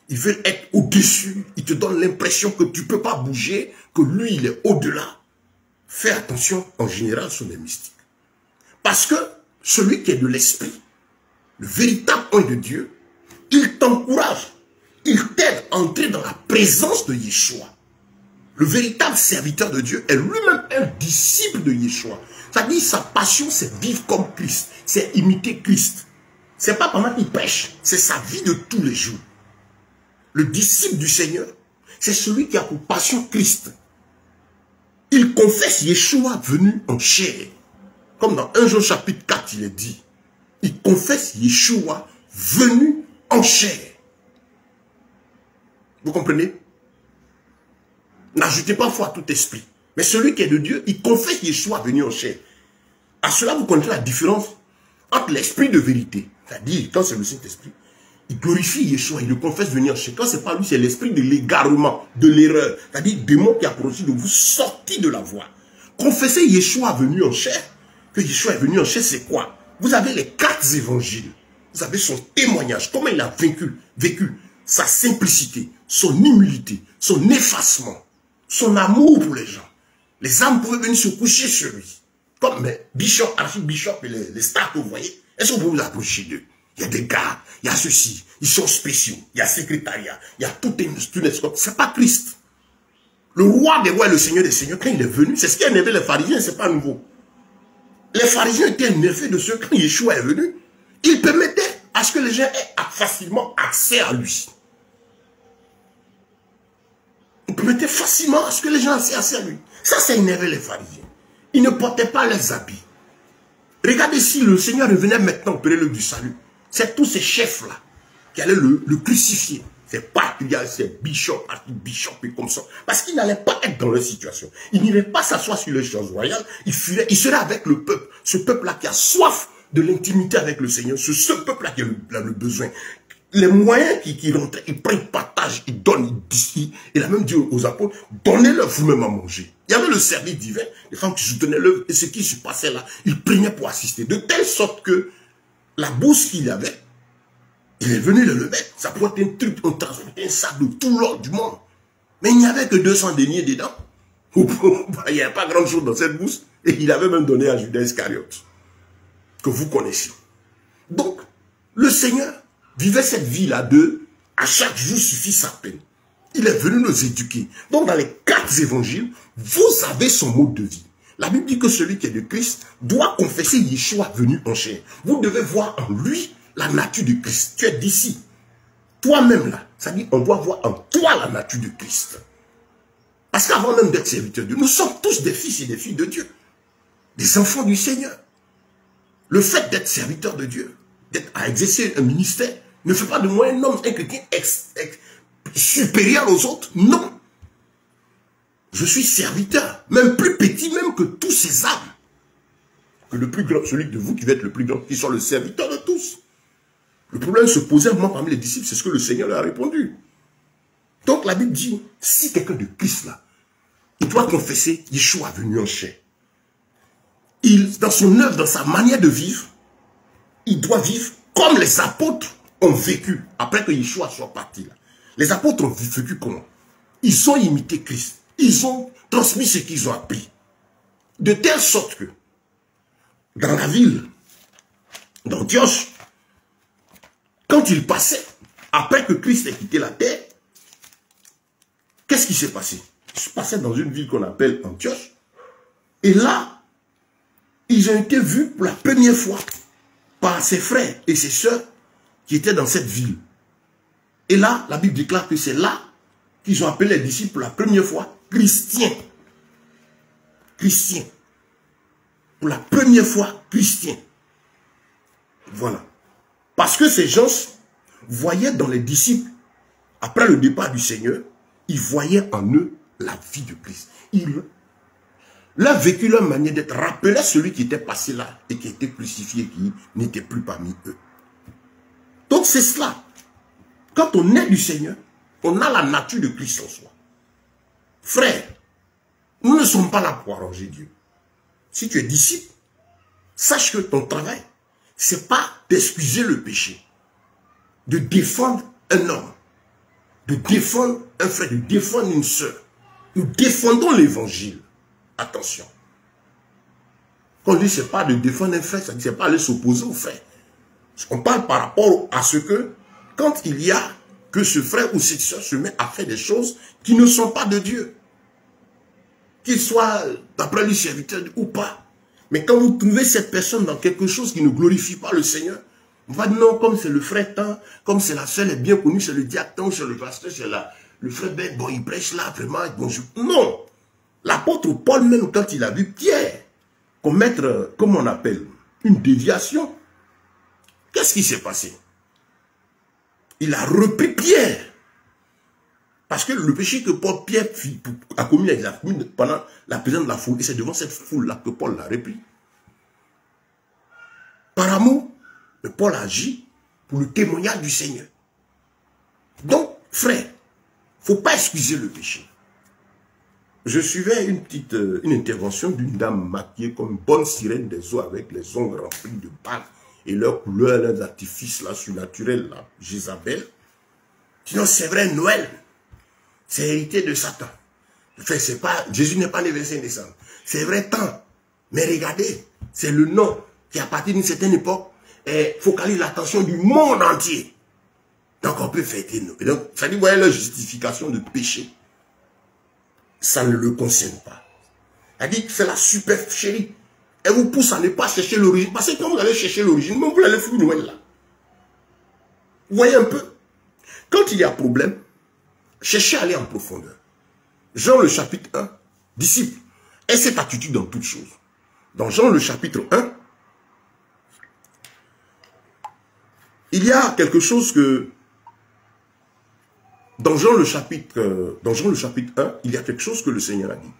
S1: Ils veulent être au-dessus. Ils te donnent l'impression que tu ne peux pas bouger, que lui, il est au-delà. Fais attention, en général, sur les mystiques. Parce que celui qui est de l'esprit, le véritable un de Dieu, il t'encourage, il t'aide à entrer dans la présence de Yeshua. Le véritable serviteur de Dieu est lui-même un disciple de Yeshua. C'est-à-dire, sa passion, c'est vivre comme Christ, c'est imiter Christ. Ce n'est pas pendant qu'il prêche, c'est sa vie de tous les jours. Le disciple du Seigneur, c'est celui qui a pour passion Christ. Il confesse Yeshua venu en chair. Comme dans 1 Jean chapitre 4, il est dit. Il confesse Yeshua venu en chair. Vous comprenez? N'ajoutez pas foi à tout esprit. Mais celui qui est de Dieu, il confesse Yeshua venu en chair. À cela, vous connaissez la différence entre l'esprit de vérité. C'est-à-dire, quand c'est le Saint-Esprit, il glorifie Yeshua, il le confesse venir en chair. Quand ce n'est pas lui, c'est l'esprit de l'égarement, de l'erreur. C'est-à-dire, démon qui a produit de vous sortir de la voie. Confessez Yeshua venu en chair. Que Yeshua est venu en chair, c'est quoi? Vous avez les 4 évangiles. Vous avez son témoignage, comment il a vécu sa simplicité, son humilité, son effacement, son amour pour les gens. Les âmes pouvaient venir se coucher sur lui. Comme les bishops, archibishops et les stars que vous voyez. Est-ce que vous pouvez vous approcher d'eux? Il y a des gars, il y a ceci, ils sont spéciaux, il y a secrétariat, il y a tout un escorte. Ce n'est pas Christ. Le roi des rois et le seigneur des seigneurs, quand il est venu, c'est ce qui a énervé les pharisiens, ce n'est pas nouveau. Les pharisiens étaient énervés de ce que quand Yeshua est venu, il permettait à ce que les gens aient facilement accès à lui. Il permettait facilement à ce que les gens aient accès à lui. Ça, c'est énervé les pharisiens. Ils ne portaient pas leurs habits. Regardez si le Seigneur revenait maintenant opérer l'œuvre du salut. C'est tous ces chefs-là qui allaient le crucifier. C'est particulier, c'est bishop, archibishop et comme ça. Parce qu'ils n'allaient pas être dans leur situation. Ils n'iraient pas s'asseoir sur les choses royales. Ils seraient avec le peuple. Ce peuple-là qui a soif de l'intimité avec le Seigneur. C'est ce peuple-là qui a le besoin. Les moyens qui rentraient, ils prennent, ils partagent, ils donnent, ils il a même dit aux apôtres, donnez-leur vous-même à manger. Il y avait le service divin, les femmes qui soutenaient l'œuvre, et ce qui se passait là, ils prenaient pour assister. De telle sorte que la bourse qu'il avait, il est venu le lever. Ça pouvait être un truc, on transportait un sac de tout l'or du monde. Mais il n'y avait que 200 deniers dedans. Il n'y avait pas grand chose dans cette bourse. Et il avait même donné à Judas Iscariote, que vous connaissez. Donc, le Seigneur vivait cette vie-là de, à chaque jour suffit sa peine. Il est venu nous éduquer. Donc, dans les 4 évangiles, vous avez son mode de vie. La Bible dit que celui qui est de Christ doit confesser Yeshua venu en chair. Vous devez voir en lui la nature de Christ. Tu es d'ici. Toi-même là, ça dit on doit voir en toi la nature de Christ. Parce qu'avant même d'être serviteurs de Dieu, nous sommes tous des fils et des filles de Dieu. Des enfants du Seigneur. Le fait d'être serviteur de Dieu, d'être à exercer un ministère, ne fait pas de moi un homme, un chrétien supérieur aux autres. Non. Je suis serviteur, même plus petit même que tous ces âmes. Que le plus grand, celui de vous qui va être le plus grand, qui soit le serviteur de tous. Le problème se posait vraiment parmi les disciples, c'est ce que le Seigneur leur a répondu. Donc la Bible dit, si quelqu'un de Christ là, Il doit confesser Yeshua venu en chair. Dans son œuvre, dans sa manière de vivre, il doit vivre comme les apôtres ont vécu après que Yeshua soit parti là. Les apôtres ont vécu comment? Ils ont imité Christ. Ils ont transmis ce qu'ils ont appris. De telle sorte que, dans la ville d'Antioche, quand ils passaient, après que Christ ait quitté la terre, qu'est-ce qui s'est passé? Ils se passaient dans une ville qu'on appelle Antioche. Et là, ils ont été vus pour la première fois par ses frères et ses sœurs qui étaient dans cette ville. Et là, la Bible déclare que c'est là qu'ils ont appelé les disciples pour la première fois chrétiens. Chrétiens. Pour la première fois, chrétiens. Voilà. Parce que ces gens voyaient dans les disciples, après le départ du Seigneur, ils voyaient en eux la vie de Christ. Leur vécu, leur manière d'être rappelait celui qui était passé là et qui était crucifié, qui n'était plus parmi eux. Donc c'est cela. Quand on est du Seigneur, on a la nature de Christ en soi. Frère, nous ne sommes pas là pour arranger Dieu. Si tu es disciple, sache que ton travail, c'est pas d'excuser le péché, de défendre un homme, de défendre un frère, de défendre une sœur. Nous défendons l'évangile. Attention. Quand on dit c'est pas de défendre un frère, ça dit c'est pas aller s'opposer au frère. On parle par rapport à ce que, quand il y a que ce frère ou cette soeur se met à faire des choses qui ne sont pas de Dieu, qu'il soit d'après lui serviteur ou pas. Mais quand vous trouvez cette personne dans quelque chose qui ne glorifie pas le Seigneur, on va dire non, comme c'est le frère tant, comme c'est la sœur est bien connue, c'est le diacre, c'est le pasteur, c'est le frère Ben, bon, il prêche là, vraiment, bonjour. Non! L'apôtre Paul, même quand il a vu Pierre commettre, comment on appelle, une déviation, qu'est-ce qui s'est passé? Il a repris Pierre. Parce que le péché que Pierre a commis, il a commis pendant la présence de la foule, et c'est devant cette foule-là que Paul l'a repris. Par amour, Paul agit pour le témoignage du Seigneur. Donc, frère, il ne faut pas excuser le péché. Je suivais une intervention d'une dame maquillée comme une bonne sirène des eaux avec les ongles remplis de balles et leurs couleurs, leurs artifices là, surnaturels, là, Jézabel. Sinon, c'est vrai, Noël, c'est hérité de Satan. Enfin, c'est pas, Jésus n'est pas né le 25 décembre. C'est vrai, tant. Mais regardez, c'est le nom qui, à partir d'une certaine époque, focalise l'attention du monde entier. Donc, on peut fêter nous. Et donc, ça dit, vous voyez, leur justification de péché. Ça ne le concerne pas. Elle dit que c'est la supercherie. Elle vous pousse à ne pas chercher l'origine. Parce que quand vous allez chercher l'origine, vous allez foutre Noël là. Vous voyez un peu? Quand il y a problème, cherchez à aller en profondeur. Jean le chapitre 1, disciple, et cette attitude dans toutes choses. Dans Jean le chapitre 1, il y a quelque chose que... Dans Jean le chapitre 1, il y a quelque chose que le Seigneur a dit.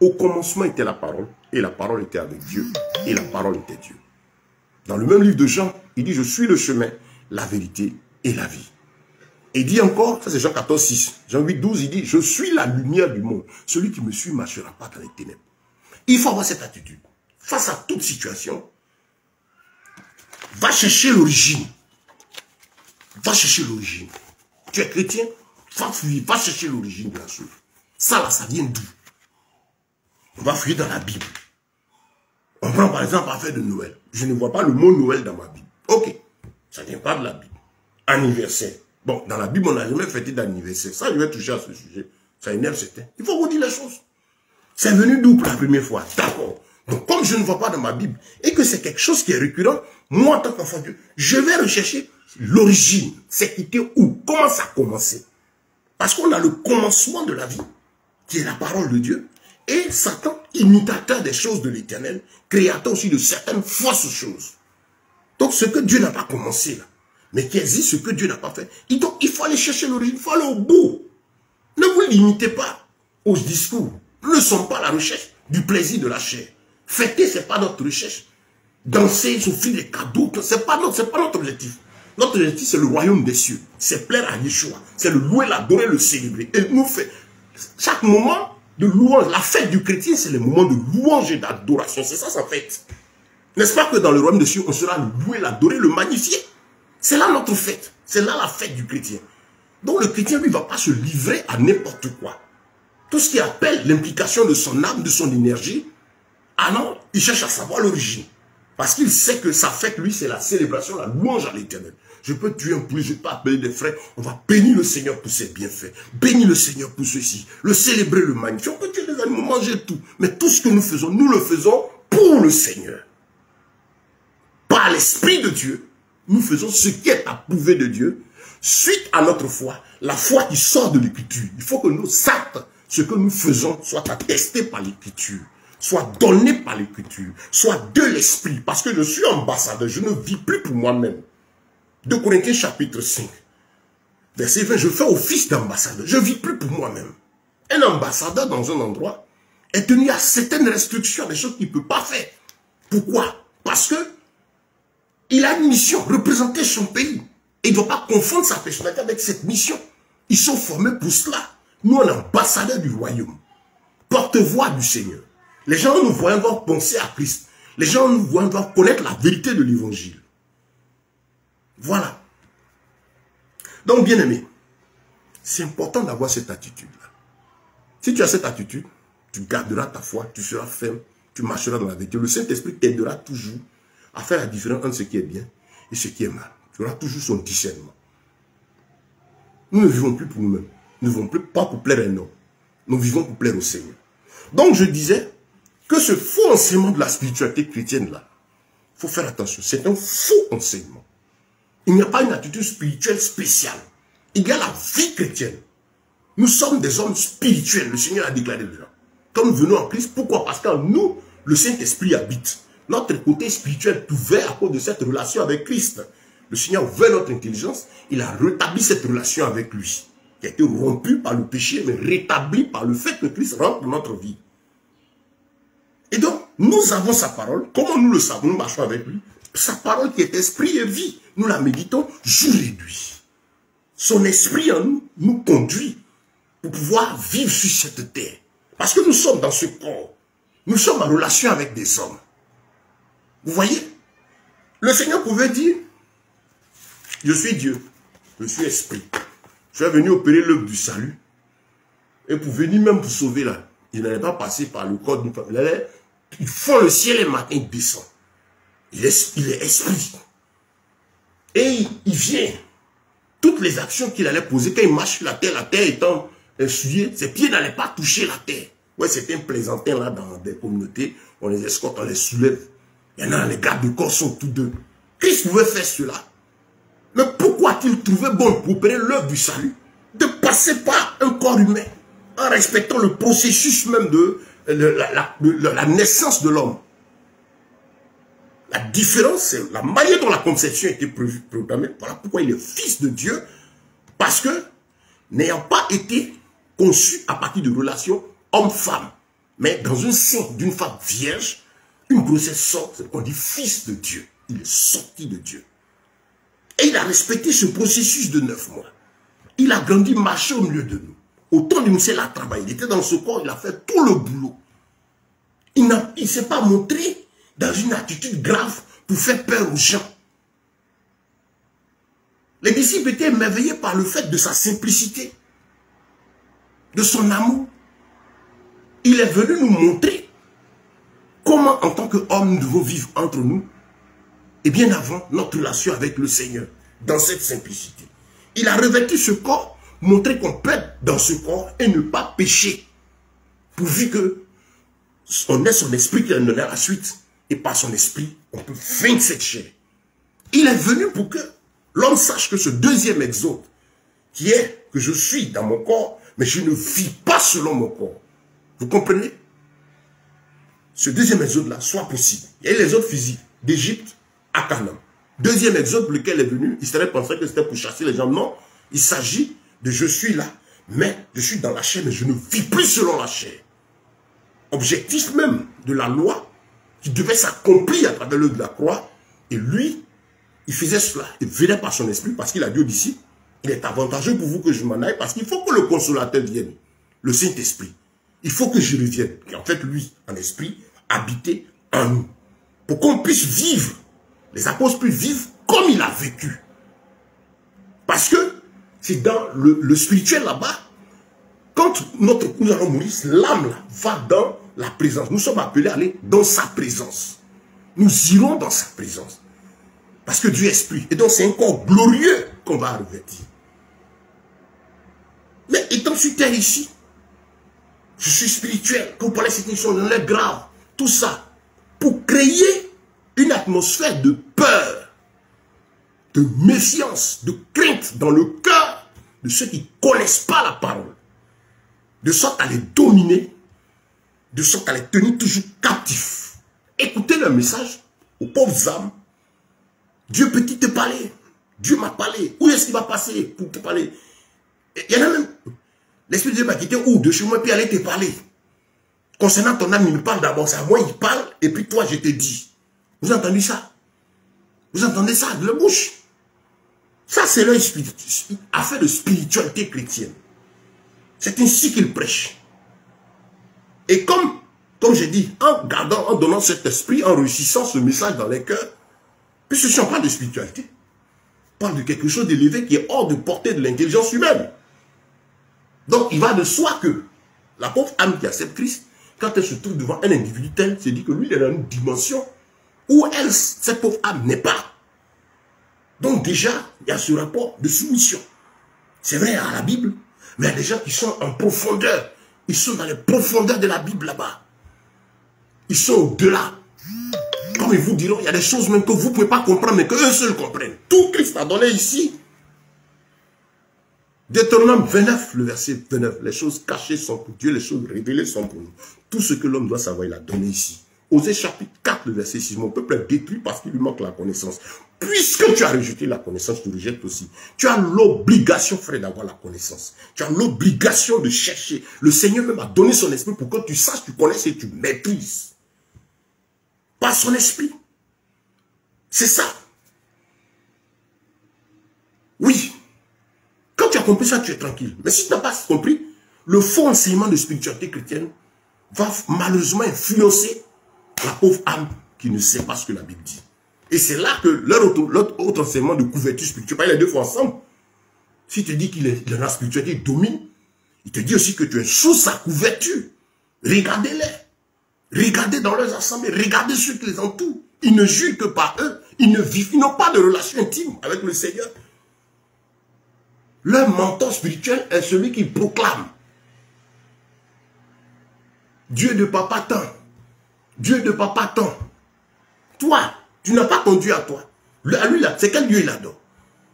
S1: Au commencement était la parole, et la parole était avec Dieu, et la parole était Dieu. Dans le même livre de Jean, il dit, je suis le chemin, la vérité et la vie. Et il dit encore, ça c'est Jean 14, 6, Jean 8, 12, il dit, je suis la lumière du monde. Celui qui me suit ne marchera pas dans les ténèbres. Il faut avoir cette attitude. Face à toute situation, va chercher l'origine. Va chercher l'origine. Tu es chrétien, va fouiller, va chercher l'origine de la chose. Ça là, ça vient d'où? On va fouiller dans la Bible. On prend par exemple l'affaire de Noël. Je ne vois pas le mot Noël dans ma Bible. Ok, ça ne vient pas de la Bible. Anniversaire. Bon, dans la Bible, on n'a jamais fêté d'anniversaire. Ça, je vais toucher à ce sujet. Ça énerve certains. Il faut vous dire les choses. C'est venu d'où pour la première fois? D'accord. Donc, comme je ne vois pas dans ma Bible, et que c'est quelque chose qui est récurrent, moi, en tant qu'enfant de Dieu, je vais rechercher l'origine. C'était où? Comment ça a commencé? Parce qu'on a le commencement de la vie, qui est la parole de Dieu, et Satan, imitateur des choses de l'Éternel, créateur aussi de certaines fausses choses. Donc, ce que Dieu n'a pas commencé, là, mais qui existe, ce que Dieu n'a pas fait. Et donc, il faut aller chercher l'origine, il faut aller au bout. Ne vous limitez pas aux discours. Nous ne sommes pas à la recherche du plaisir de la chair. Fêter, ce n'est pas notre recherche. Danser, souffrir des cadeaux, ce n'est pas notre objectif. Notre objectif, c'est le royaume des cieux. C'est plaire à Yeshua. C'est le louer, l'adorer, le célébrer. Et nous fait chaque moment de louange. La fête du chrétien, c'est le moment de louange et d'adoration. C'est ça sa fête. N'est-ce pas que dans le royaume de cieux, on sera loué, l'adoré, le magnifier? C'est là notre fête. C'est là la fête du chrétien. Donc le chrétien, lui, ne va pas se livrer à n'importe quoi. Tout ce qui appelle l'implication de son âme, de son énergie, ah non, il cherche à savoir l'origine. Parce qu'il sait que sa fête, lui, c'est la célébration, la louange à l'Éternel. Je peux tuer un poulet, je peux appeler des frères, on va bénir le Seigneur pour ses bienfaits. Bénir le Seigneur pour ceci. Le célébrer, le magnifier. On peut tuer des animaux, manger tout. Mais tout ce que nous le faisons pour le Seigneur. Par l'Esprit de Dieu, nous faisons ce qui est approuvé de Dieu. Suite à notre foi, la foi qui sort de l'Écriture. Il faut que nos actes, ce que nous faisons, soient attestés par l'Écriture. Soit donné par l'Écriture, soit de l'Esprit. Parce que je suis ambassadeur, je ne vis plus pour moi-même. 2 Corinthiens chapitre 5, verset 20, je fais office d'ambassadeur, je ne vis plus pour moi-même. Un ambassadeur dans un endroit est tenu à certaines restrictions, des choses qu'il ne peut pas faire. Pourquoi? Parce que il a une mission, représenter son pays. Et il ne doit pas confondre sa personnalité avec cette mission. Ils sont formés pour cela. Nous, on est ambassadeurs du royaume, porte-voix du Seigneur. Les gens nous voient doivent penser à Christ. Les gens nous voient doivent connaître la vérité de l'évangile. Voilà. Donc, bien aimé, c'est important d'avoir cette attitude-là. Si tu as cette attitude, tu garderas ta foi, tu seras ferme, tu marcheras dans la vérité. Le Saint-Esprit t'aidera toujours à faire la différence entre ce qui est bien et ce qui est mal. Tu auras toujours son discernement. Nous ne vivons plus pour nous-mêmes. Nous ne vivons plus pas pour plaire à un homme. Nous vivons pour plaire au Seigneur. Donc, je disais que ce faux enseignement de la spiritualité chrétienne-là, il faut faire attention. C'est un faux enseignement. Il n'y a pas une attitude spirituelle spéciale. Il y a la vie chrétienne. Nous sommes des hommes spirituels. Le Seigneur a déclaré déjà. Quand nous venons en Christ, pourquoi? Parce qu'en nous, le Saint-Esprit habite. Notre côté spirituel est ouvert à cause de cette relation avec Christ. Le Seigneur a ouvert notre intelligence. Il a rétabli cette relation avec lui. Qui a été rompue par le péché, mais rétablie par le fait que Christ rentre dans notre vie. Et donc, nous avons sa parole. Comment nous le savons? Nous marchons avec lui. Sa parole qui est esprit et vie. Nous la méditons jour et nuit. Son esprit en nous nous conduit pour pouvoir vivre sur cette terre. Parce que nous sommes dans ce corps. Nous sommes en relation avec des hommes. Vous voyez? Le Seigneur pouvait dire, je suis Dieu, je suis esprit. Je suis venu opérer l'œuvre du salut. Et pour venir même pour sauver là, il n'allait pas passer par le corps d'une femme. Il fend le ciel et le matin, il descend. Il est esprit. Et il vient. Toutes les actions qu'il allait poser, quand il marche sur la terre étant essuyée, ses pieds n'allaient pas toucher la terre. Ouais, c'était un plaisantin là dans des communautés. On les escorte, on les soulève. Il y en a, les gardes de corps sont tous deux. Christ pouvait faire cela. Mais pourquoi a-t-il trouvé bon pour opérer l'œuvre du salut de passer par un corps humain en respectant le processus même de la naissance de l'homme? La différence, c'est la manière dont la conception a été programmée. Voilà pourquoi il est fils de Dieu. Parce que, n'ayant pas été conçu à partir de relations homme-femme, mais dans un sein d'une femme vierge, une grossesse sort, c'est qu'on dit fils de Dieu. Il est sorti de Dieu. Et il a respecté ce processus de 9 mois. Il a grandi, marché au milieu de nous. Autant de nous, il a travaillé. Il était dans ce corps, il a fait tout le boulot. Il ne s'est pas montré dans une attitude grave pour faire peur aux gens. Les disciples étaient émerveillés par le fait de sa simplicité, de son amour. Il est venu nous montrer comment, en tant qu'homme, nous devons vivre entre nous et bien avant notre relation avec le Seigneur, dans cette simplicité. Il a revêtu ce corps, montré qu'on peut être dans ce corps et ne pas pécher, pourvu que on ait son esprit qui en donne la suite, et par son esprit, on peut vaincre cette chair. Il est venu pour que l'homme sache que ce deuxième exode, qui est que je suis dans mon corps, mais je ne vis pas selon mon corps. Vous comprenez? Ce deuxième exode-là soit possible. Il y a l'exode physique d'Égypte à Canaan. Deuxième exode pour lequel il est venu, Israël pensait que c'était pour chasser les gens. Non, il s'agit de je suis là, mais je suis dans la chair, mais je ne vis plus selon la chair. Objectif même de la loi qui devait s'accomplir à travers l'œuvre de la croix. Et lui, il faisait cela. Il venait par son esprit parce qu'il a dit aux disciples, il est avantageux pour vous que je m'en aille parce qu'il faut que le consolateur vienne, le Saint-Esprit. Il faut que je revienne. Et en fait, lui, en esprit, habiter en nous. Pour qu'on puisse vivre. Les apôtres puissent vivre comme il a vécu. Parce que c'est dans le spirituel là-bas. Quand nous allons mourir, l'âme va dans la présence. Nous sommes appelés à aller dans sa présence. Nous irons dans sa présence. Parce que Dieu est esprit. Et donc c'est un corps glorieux qu'on va revêtir. Mais étant sur terre ici, je suis spirituel. Quand vous parlez de cette question, on est grave. Tout ça. Pour créer une atmosphère de peur, de méfiance, de crainte dans le cœur de ceux qui ne connaissent pas la parole. De sorte à les dominer, de sorte à les tenir toujours captifs. Écoutez le message aux pauvres âmes. Dieu peut-il te parler? Dieu m'a parlé. Où est-ce qu'il va passer pour te parler? Il y en a même. L'Esprit de Dieu m'a quitté où? De chez moi, puis aller te parler. Concernant ton âme, il me parle d'abord. C'est à moi, il parle, et puis toi, je te dis. Vous entendez ça? Vous entendez ça de la bouche? Ça, c'est leur affaire de spiritualité chrétienne. C'est ainsi qu'il prêche. Et comme j'ai dit, en gardant, en donnant cet esprit, en réussissant ce message dans les cœurs, puisque ce ne sont pas de spiritualité. On parle de quelque chose d'élevé qui est hors de portée de l'intelligence humaine. Donc, il va de soi que la pauvre âme qui accepte Christ, quand elle se trouve devant un individu tel, se dit que lui, il est dans une dimension où elle, cette pauvre âme, n'est pas. Donc déjà, il y a ce rapport de soumission. C'est vrai à la Bible, mais il y a des gens qui sont en profondeur. Ils sont dans les profondeurs de la Bible là-bas. Ils sont au-delà. Comme ils vous diront, il y a des choses même que vous ne pouvez pas comprendre, mais qu'eux seuls comprennent. Tout Christ a donné ici. Deutéronome 29, le verset 29. Les choses cachées sont pour Dieu, les choses révélées sont pour nous. Tout ce que l'homme doit savoir, il a donné ici. Osée chapitre 4, le verset 6. Mon peuple est détruit parce qu'il lui manque la connaissance. Puisque tu as rejeté la connaissance, tu rejettes aussi. Tu as l'obligation, frère, d'avoir la connaissance. Tu as l'obligation de chercher. Le Seigneur même a donné son esprit pour que tu saches, tu connaisses et tu maîtrises. Par son esprit. C'est ça. Oui. Quand tu as compris ça, tu es tranquille. Mais si tu n'as pas compris, le faux enseignement de spiritualité chrétienne va malheureusement influencer la pauvre âme qui ne sait pas ce que la Bible dit. Et c'est là que leur autre enseignement de couverture spirituelle, pas les deux fois ensemble. Si tu dis qu'il est dans la spiritualité, il domine, il te dit aussi que tu es sous sa couverture. Regardez-les. Regardez dans leurs assemblées, regardez ceux qui les entourent. Ils ne jurent que par eux. Ils ne vivent, ils n'ont pas de relation intime avec le Seigneur. Leur mentor spirituel est celui qui proclame Dieu de papa tant. Dieu de papa tant. Toi, tu n'as pas ton Dieu à toi. À lui là, c'est quel Dieu il adore?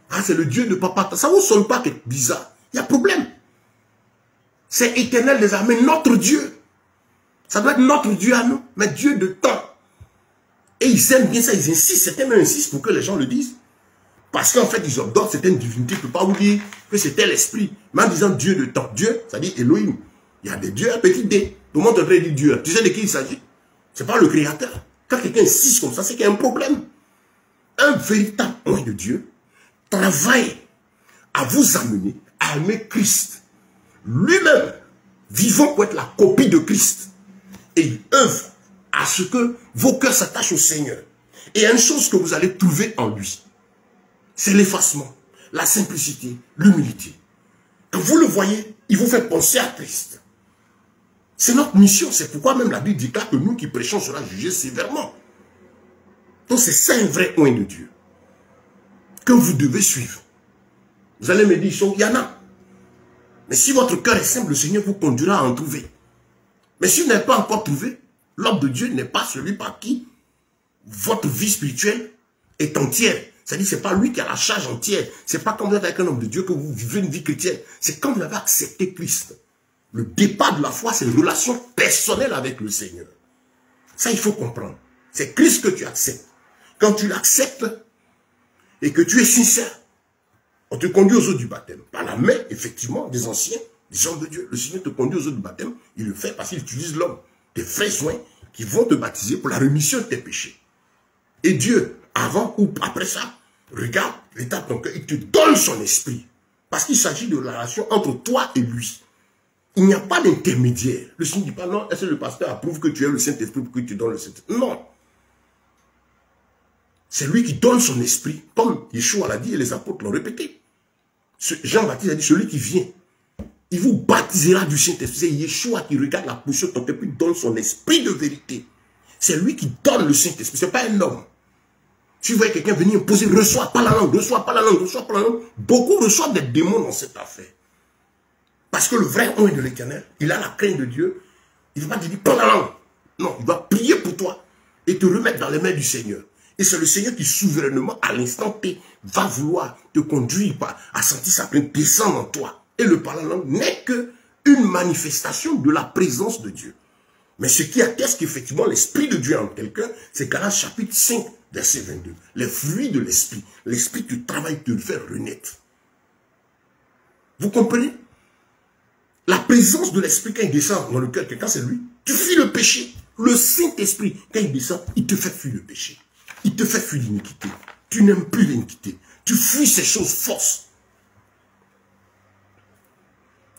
S1: Ah, c'est le Dieu de papa tant. Ça ne vous sonne pas que bizarre? Il y a problème. C'est éternel des armées, notre Dieu. Ça doit être notre Dieu à nous, mais Dieu de temps. Et ils aiment bien ça, ils insistent, certains même insistent pour que les gens le disent. Parce qu'en fait, ils adorent certaines divinités. Je ne peux pas vous dire que c'était l'esprit. Mais en disant Dieu de temps, Dieu, ça dit Elohim. Il y a des dieux, un petit dé. Tout le monde devrait dire Dieu. Tu sais de qui il s'agit? Ce n'est pas le créateur. Quand quelqu'un insiste comme ça, c'est qu'il y a un problème. Un véritable oint de Dieu travaille à vous amener à aimer Christ. Lui-même, vivant pour être la copie de Christ. Et il œuvre à ce que vos cœurs s'attachent au Seigneur. Et il y a une chose que vous allez trouver en lui. C'est l'effacement, la simplicité, l'humilité. Quand vous le voyez, il vous fait penser à Christ. C'est notre mission. C'est pourquoi même la Bible dit que nous qui prêchons sera jugés sévèrement. Donc c'est ça un vrai oint de Dieu. Que vous devez suivre. Vous allez me dire, il y en a. Mais si votre cœur est simple, le Seigneur vous conduira à en trouver. Mais si vous n'avez pas encore trouvé, l'homme de Dieu n'est pas celui par qui votre vie spirituelle est entière. C'est-à-dire que ce n'est pas lui qui a la charge entière. Ce n'est pas quand vous êtes avec un homme de Dieu que vous vivez une vie chrétienne. C'est quand vous avez accepté Christ. Le départ de la foi, c'est une relation personnelle avec le Seigneur. Ça, il faut comprendre. C'est Christ que tu acceptes. Quand tu l'acceptes et que tu es sincère, on te conduit aux eaux du baptême. Par la main, effectivement, des anciens, des gens de Dieu. Le Seigneur te conduit aux eaux du baptême. Il le fait parce qu'il utilise l'homme. Des vrais soins qui vont te baptiser pour la rémission de tes péchés. Et Dieu, avant ou après ça, regarde l'état de ton cœur. Il te donne son esprit. Parce qu'il s'agit de la relation entre toi et lui. Il n'y a pas d'intermédiaire. Le Seigneur ne dit pas, non, est-ce que le pasteur approuve que tu es le Saint-Esprit pour que tu donnes le Saint-Esprit? Non. C'est lui qui donne son esprit, comme Yeshua l'a dit et les apôtres l'ont répété. Jean-Baptiste a dit, celui qui vient, il vous baptisera du Saint-Esprit. C'est Yeshua qui regarde la position de ton cœur, puis donne son esprit de vérité. C'est lui qui donne le Saint-Esprit, ce n'est pas un homme. Si vous voyez quelqu'un venir imposer, reçois pas la langue, reçois pas la langue, reçois pas la langue. Beaucoup reçoivent des démons dans cette affaire. Parce que le vrai homme de l'Éternel, il a la crainte de Dieu. Il ne va pas te dire, prends la langue. Non, il va prier pour toi et te remettre dans les mains du Seigneur. Et c'est le Seigneur qui souverainement, à l'instant T, va vouloir te conduire à sentir sa plainte descendre en toi. Et le parler en langue n'est qu'une manifestation de la présence de Dieu. Mais ce qui atteste qu'effectivement l'Esprit de Dieu est en quelqu'un, c'est Galates chapitre 5, verset 22. Les fruits de l'Esprit. L'Esprit qui travaille te le fait renaître. Vous comprenez? La présence de l'Esprit, quand il descend dans le cœur de quelqu'un, c'est lui. Tu fuis le péché. Le Saint-Esprit, quand il descend, il te fait fuir le péché. Il te fait fuir l'iniquité. Tu n'aimes plus l'iniquité. Tu fuis ces choses fausses.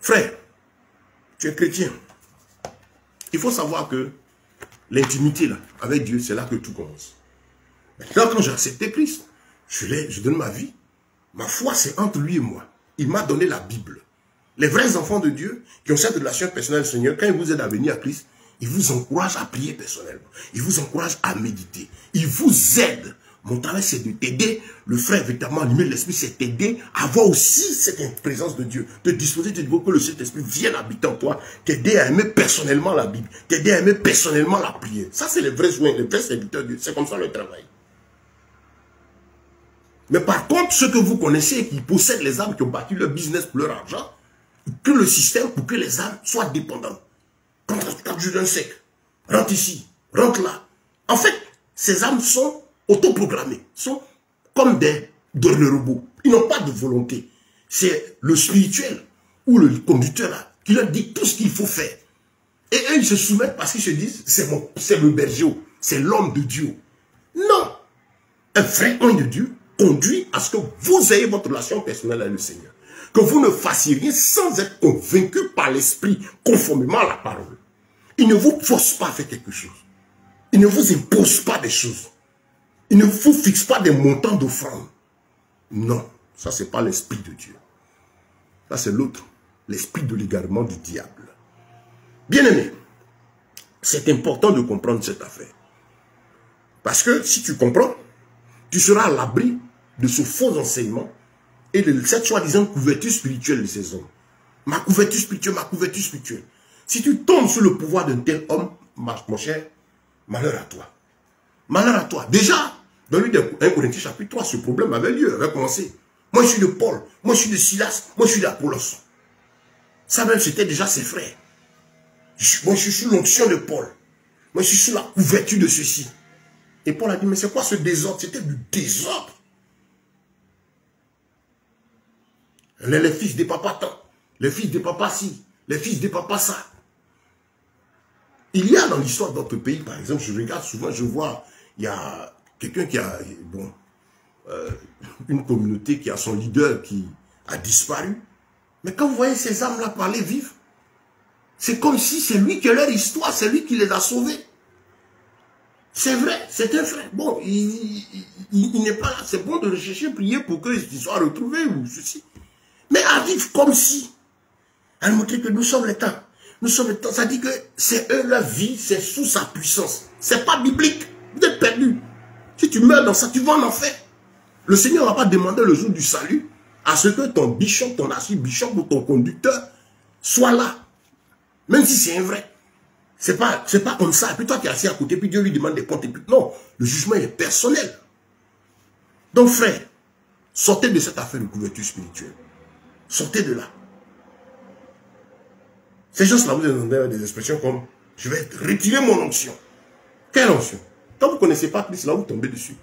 S1: Frère, tu es chrétien. Il faut savoir que l'intimité là, avec Dieu, c'est là que tout commence. Maintenant, quand j'ai accepté Christ, je donne ma vie. Ma foi, c'est entre lui et moi. Il m'a donné la Bible. Les vrais enfants de Dieu, qui ont cette relation personnelle du Seigneur, quand ils vous aident à venir à Christ, ils vous encouragent à prier personnellement. Ils vous encouragent à méditer. Ils vous aident. Mon travail, c'est de t'aider. Le frère, véritablement animé de l'Esprit, c'est t'aider à avoir aussi cette présence de Dieu. De disposer de Dieu, que le Saint-Esprit vienne habiter en toi. T'aider à aimer personnellement la Bible. T'aider à aimer personnellement la prière. Ça, c'est les vrais soins, les vrais serviteurs de Dieu. C'est comme ça le travail. Mais par contre, ceux que vous connaissez, qui possèdent les âmes, qui ont bâti leur business pour leur argent, que le système, pour que les âmes soient dépendantes. Quand tu donnes sec, rentre ici, rentre là. En fait, ces âmes sont autoprogrammées, sont comme des robots. Ils n'ont pas de volonté. C'est le spirituel ou le conducteur là qui leur dit tout ce qu'il faut faire. Et eux, ils se soumettent parce qu'ils se disent, c'est le berger, c'est l'homme de Dieu. Non. Un vrai homme de Dieu conduit à ce que vous ayez votre relation personnelle avec le Seigneur. Que vous ne fassiez rien sans être convaincu par l'Esprit, conformément à la parole. Il ne vous force pas à faire quelque chose. Il ne vous impose pas des choses. Il ne vous fixe pas des montants d'offrande. Non, ça c'est pas l'Esprit de Dieu. Ça c'est l'autre, l'esprit de l'égarement du diable. Bien-aimé, c'est important de comprendre cette affaire. Parce que si tu comprends, tu seras à l'abri de ce faux enseignement et de cette soi-disant couverture spirituelle de ces hommes. Ma couverture spirituelle, ma couverture spirituelle. Si tu tombes sur le pouvoir d'un tel homme, mon cher, malheur à toi. Malheur à toi. Déjà, dans le 1 Corinthiens chapitre 3, ce problème avait lieu, avait commencé. Moi, je suis de Paul, moi, je suis de Silas, moi, je suis d'Apollos. Ça même, c'était déjà ses frères. Moi, je suis sous l'onction de Paul. Moi, je suis sous la couverture de ceci. Et Paul a dit, mais c'est quoi ce désordre? C'était du désordre. Les fils des papas tant, les fils des papas ci, les fils des papas ça. Il y a dans l'histoire d'autres pays, par exemple, je regarde souvent, je vois, il y a quelqu'un qui a, bon, une communauté qui a son leader qui a disparu. Mais quand vous voyez ces âmes-là parler vivre, c'est comme si c'est lui qui a leur histoire, c'est lui qui les a sauvés. C'est vrai, c'est un frère. Bon, il n'est pas là. C'est bon de rechercher, prier pour qu'ils soient retrouvés ou ceci. Mais arrive comme si, à nous montrer que nous sommes les temps. Nous sommes les temps. Ça dit que c'est eux, leur vie, c'est sous sa puissance. C'est pas biblique. Vous êtes perdus. Si tu meurs dans ça, tu vas en enfer. Le Seigneur n'a pas demandé le jour du salut à ce que ton bishop, ton archibishop ou ton conducteur soit là. Même si c'est un vrai. C'est pas comme ça. Et puis toi qui es assis à côté, puis Dieu lui demande des comptes. Et puis non, le jugement est personnel. Donc frère, sortez de cette affaire de couverture spirituelle. Sortez de là. Ces gens-là vous entendez des expressions comme je vais retirer mon onction. Quelle onction? Quand vous ne connaissez pas Christ, là vous tombez dessus.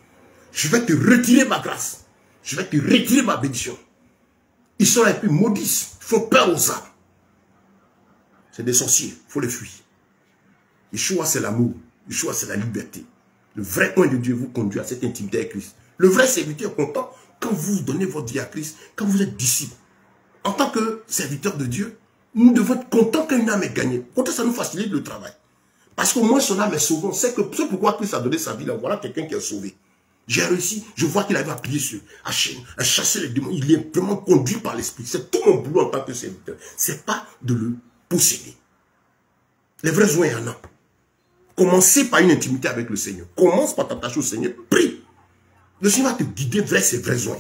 S1: Je vais te retirer ma grâce. Je vais te retirer ma bénédiction. Ils sont là et puis maudissent. Ils font peur aux âmes. C'est des sorciers. Il faut les fuir. Yeshua, c'est l'amour. Yeshua, c'est la liberté. Le vrai point de Dieu vous conduit à cette intimité avec Christ. Le vrai serviteur est content quand vous donnez votre vie à Christ, quand vous êtes disciple. En tant que serviteur de Dieu, nous devons être contents qu'une âme est gagnée. Quand ça nous facilite le travail. Parce qu'au moins son âme est sauvée. C'est pourquoi Christ a donné sa vie là. Voilà quelqu'un qui est sauvé. J'ai réussi, je vois qu'il avait appuyé sur la chaîne, à chasser les démons. Il est vraiment conduit par l'esprit. C'est tout mon boulot en tant que serviteur. C'est pas de le posséder. Les vrais soins, il y en a. Commencez par une intimité avec le Seigneur. Commence par t'attacher au Seigneur. Prie. Le Seigneur va te guider vers ses vrais soins.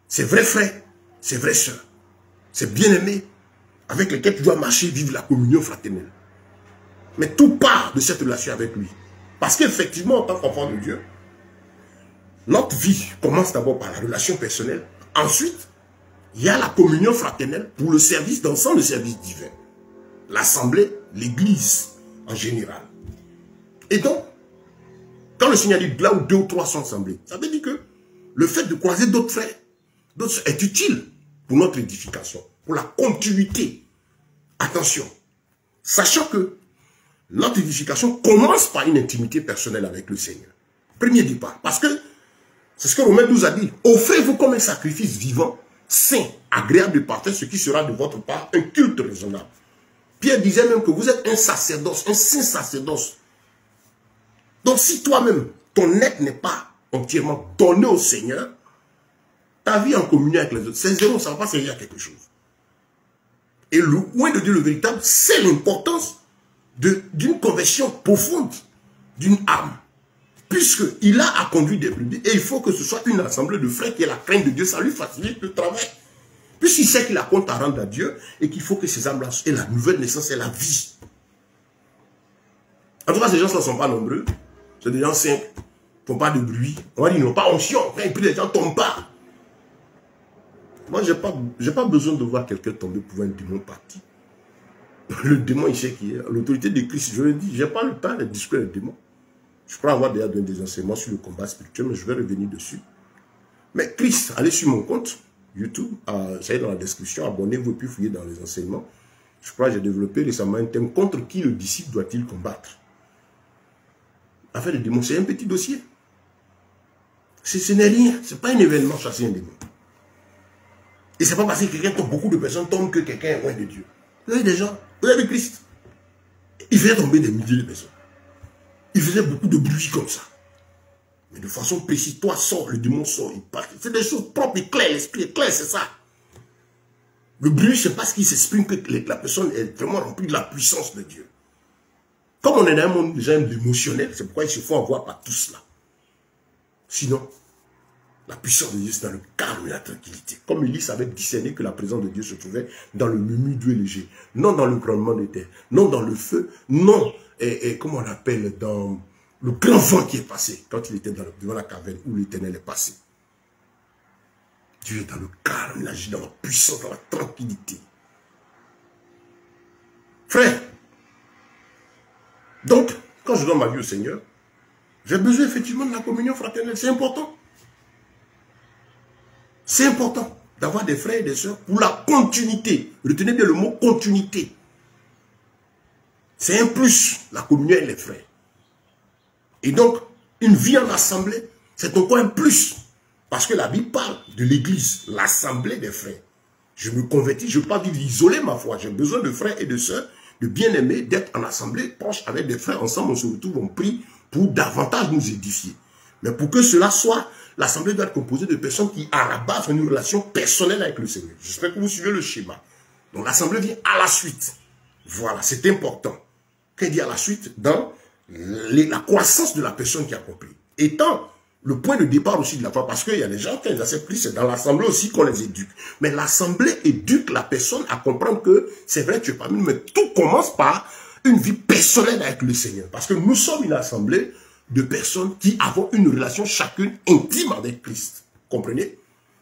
S1: Ses vrais frères, ses vraies sœurs. Ses bien-aimés avec lesquels tu dois marcher, vivre la communion fraternelle. Mais tout part de cette relation avec lui. Parce qu'effectivement, en tant qu'enfant de Dieu, notre vie commence d'abord par la relation personnelle. Ensuite, il y a la communion fraternelle pour le service d'ensemble, le service divin. L'assemblée, l'église en général. Et donc, quand le Seigneur dit là où 2 ou 3 sont assemblés, ça veut dire que le fait de croiser d'autres frères, est utile pour notre édification, pour la continuité. Attention, sachant que notre édification commence par une intimité personnelle avec le Seigneur. Premier départ, parce que c'est ce que Romains 12 a dit. Offrez-vous comme un sacrifice vivant, saint, agréable et parfait, ce qui sera de votre part un culte raisonnable. Pierre disait même que vous êtes un sacerdoce, un saint sacerdoce. Donc si toi-même, ton être n'est pas entièrement donné au Seigneur, ta vie en communion avec les autres, c'est zéro, ça ne va pas servir à quelque chose. Et le point de Dieu, le véritable, c'est l'importance d'une conversion profonde d'une âme. Puisqu'il a à conduire des brebis, et il faut que ce soit une assemblée de frères qui ait la crainte de Dieu, ça lui facilite le travail. Puisqu'il sait qu'il a compte à rendre à Dieu, et qu'il faut que ces âmes-là aient la nouvelle naissance et la vie. En tout cas, ces gens ne sont pas nombreux. C'est des gens simples, ils ne font pas de bruit. On va dire, ils n'ont pas onction. Quand ils prient, les gens ne tombent pas. Moi, je n'ai pas besoin de voir quelqu'un tomber pour voir un démon parti. Le démon, il sait qui est. L'autorité de Christ, je le dis, je n'ai pas le temps de discuter avec le démon. Je crois avoir déjà donné des enseignements sur le combat spirituel, mais je vais revenir dessus. Mais Christ, allez sur mon compte YouTube, ça y est dans la description, abonnez-vous et puis fouillez dans les enseignements. Je crois que j'ai développé récemment un thème contre qui le disciple doit-il combattre. Affaire de démons, c'est un petit dossier. Ce n'est rien, ce n'est pas un événement chasser un démon. Et ce n'est pas parce que quelqu'un tombe, beaucoup de personnes tombent que quelqu'un est loin de Dieu. Vous avez des gens, vous avez Christ. Il fait tomber des milliers de personnes. Il faisait beaucoup de bruit comme ça. Mais de façon précise, toi sors, le démon sort, il part. C'est des choses propres et claires, l'esprit est clair, c'est ça. Le bruit, c'est parce qu'il s'exprime que la personne est vraiment remplie de la puissance de Dieu. Comme on est dans un monde déjà émotionnel, c'est pourquoi il se faut avoir par tout cela. Sinon, la puissance de Dieu, c'est dans le calme et la tranquillité. Comme Élie savait discerner que la présence de Dieu se trouvait dans le murmure d'eau léger, non dans le grondement de terre, non dans le feu, non, comment on appelle, dans le grand vent qui est passé, quand il était devant la caverne où l'Éternel est passé. Dieu est dans le calme, il agit dans la puissance, dans la tranquillité. Frère, donc, quand je donne ma vie au Seigneur, j'ai besoin effectivement de la communion fraternelle, c'est important. C'est important d'avoir des frères et des sœurs pour la continuité. Retenez bien le mot continuité. C'est un plus, la communion et les frères. Et donc, une vie en assemblée, c'est encore un plus. Parce que la Bible parle de l'église, l'assemblée des frères. Je me convertis, je ne veux pas vivre isolé ma foi. J'ai besoin de frères et de sœurs, de bien-aimés, d'être en assemblée, proche avec des frères. Ensemble, on se retrouve, on prie pour davantage nous édifier. Mais pour que cela soit, l'assemblée doit être composée de personnes qui, à la base, ont une relation personnelle avec le Seigneur. J'espère que vous suivez le schéma. Donc, l'assemblée vient à la suite. Voilà, c'est important. Qu'elle dit à la suite dans la croissance de la personne qui a compris. Étant le point de départ aussi de la foi, parce qu'il y a des gens qui les acceptent plus, c'est dans l'assemblée aussi qu'on les éduque. Mais l'assemblée éduque la personne à comprendre que c'est vrai, tu es parmi nous, mais tout commence par une vie personnelle avec le Seigneur. Parce que nous sommes une assemblée de personnes qui avons une relation chacune intime avec Christ. Comprenez?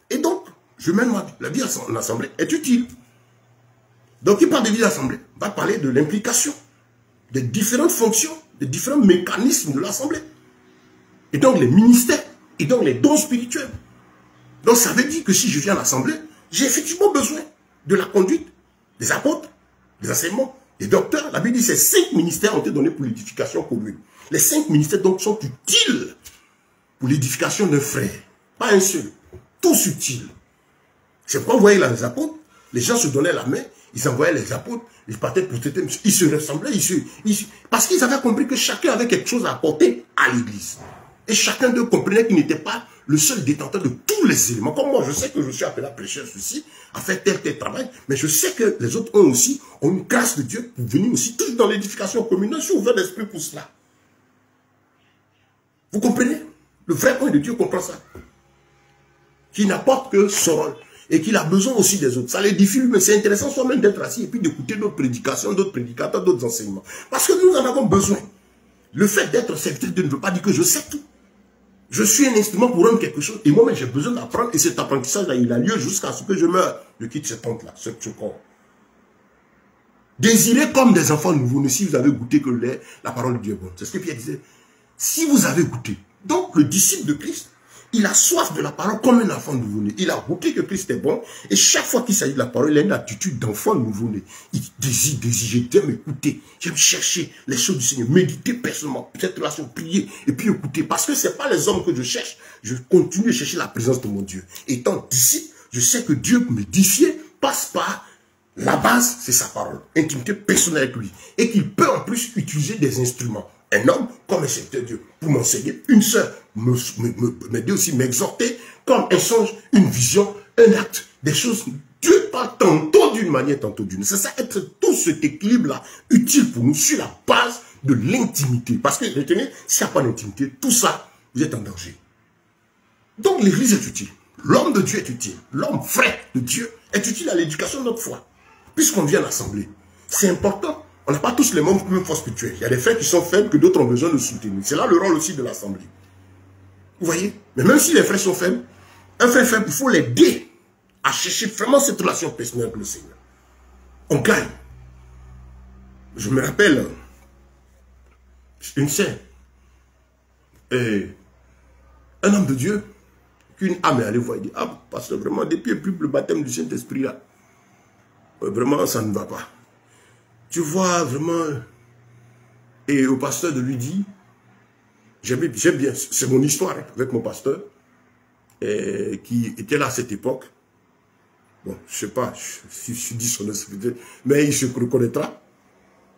S1: Et donc, je mène ma vie. La vie en assemblée est utile. Donc, il parle de vie d'assemblée. On va parler de l'implication, des différentes fonctions, des différents mécanismes de l'assemblée. Et donc, les ministères, et donc les dons spirituels. Donc, ça veut dire que si je viens à l'assemblée, j'ai effectivement besoin de la conduite des apôtres, des enseignements, des docteurs. La Bible dit que ces 5 ministères ont été donnés pour l'édification commune. Les 5 ministères donc sont utiles pour l'édification d'un frère. Pas un seul. Tous utiles. C'est pourquoi vous voyez là les apôtres, les gens se donnaient la main, Ils envoyaient les apôtres, ils partaient pour traiter, ils se ressemblaient, parce qu'ils avaient compris que chacun avait quelque chose à apporter à l'église. Et chacun d'eux comprenait qu'il n'était pas le seul détenteur de tous les éléments. Comme moi, je sais que je suis appelé à prêcher ceci, à faire tel travail, mais je sais que les autres ont une grâce de Dieu pour venir aussi, toujours dans l'édification commune. Je suis ouvert d'esprit pour cela. Vous comprenez? Le vrai point de Dieu comprend ça. Qui n'apporte que son rôle. Et qu'il a besoin aussi des autres. Ça l'édifie, mais c'est intéressant soi-même d'être assis et puis d'écouter d'autres prédications, d'autres prédicateurs, d'autres enseignements. Parce que nous en avons besoin. Le fait d'être serviteur de Dieu ne veut pas dire que je sais tout. Je suis un instrument pour rendre quelque chose. Et moi-même, j'ai besoin d'apprendre. Et cet apprentissage-là, il a lieu jusqu'à ce que je meure. Je quitte cette tente-là, ce corps. Désirez comme des enfants nouveau-nés si vous avez goûté que la parole de Dieu est bonne. C'est ce que Pierre disait. Si vous avez goûté. Donc, le disciple de Christ, il a soif de la parole comme un enfant nouveau-né. Il a goûté que Christ est bon. Et chaque fois qu'il s'agit de la parole, il a une attitude d'enfant nouveau-né. Il désire, j'aime écouter. J'aime chercher les choses du Seigneur. Méditer personnellement. Cette relation, prier. Et puis écouter. Parce que ce n'est pas les hommes que je cherche. Je continue à chercher la présence de mon Dieu. Étant disciple, je sais que Dieu m'édifier passe par la base, c'est sa parole. Intimité personnelle avec lui. Et qu'il peut en plus utiliser des instruments. Un homme comme un serviteur de Dieu pour m'enseigner, une sœur m'aider aussi, m'exhorter, comme un songe, une vision, un acte, des choses. Dieu parle tantôt d'une manière, tantôt d'une. C'est ça, être tout cet équilibre-là utile pour nous sur la base de l'intimité. Parce que, retenez, s'il n'y a pas d'intimité, tout ça, vous êtes en danger. Donc l'église est utile. L'homme de Dieu est utile. L'homme vrai de Dieu est utile à l'éducation de notre foi. Puisqu'on vient l'assemblée. C'est important. On n'a pas tous les mêmes forces spirituelles. Il y a des frères qui sont faibles que d'autres ont besoin de soutenir. C'est là le rôle aussi de l'assemblée. Vous voyez? Mais même si les frères sont faibles, un frère faible, il faut l'aider à chercher vraiment cette relation personnelle avec le Seigneur. On gagne. Je me rappelle une scène. Un homme de Dieu, qu'une âme est allée voir, il dit, ah, parce que vraiment, depuis le baptême du Saint-Esprit là, vraiment, ça ne va pas. Tu vois vraiment, et au pasteur de lui dit, j'aime bien, c'est mon histoire avec mon pasteur, qui était là à cette époque. Bon, je ne sais pas si je dis son nom, mais il se reconnaîtra.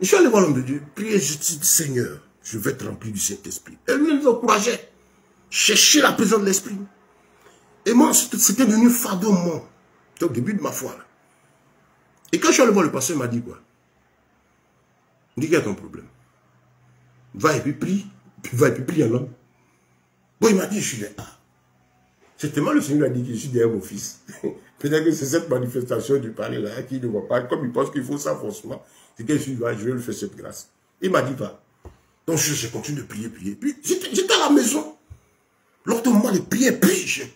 S1: Je suis allé voir l'homme de Dieu, prier, je dis, Seigneur, je vais être rempli du Saint-Esprit. Et lui, il nous encourageait, chercher la présence de l'Esprit. Et moi, c'était devenu fardeau, moi. C'était au début de ma foi. Là. Et quand je suis allé voir le pasteur, il m'a dit quoi? Il dit, quel est ton problème? Va et puis prie. Puis va et puis prie un homme. Bon, il m'a dit, je suis là. C'est tellement le Seigneur a dit que je suis derrière mon fils. Peut-être que c'est cette manifestation du palais là qui ne voit pas. Comme il pense qu'il faut ça forcément. C'est que je vais lui faire cette grâce. Il m'a dit, va. Donc je continue de prier. Puis j'étais à la maison. Lors de moment de prier, puis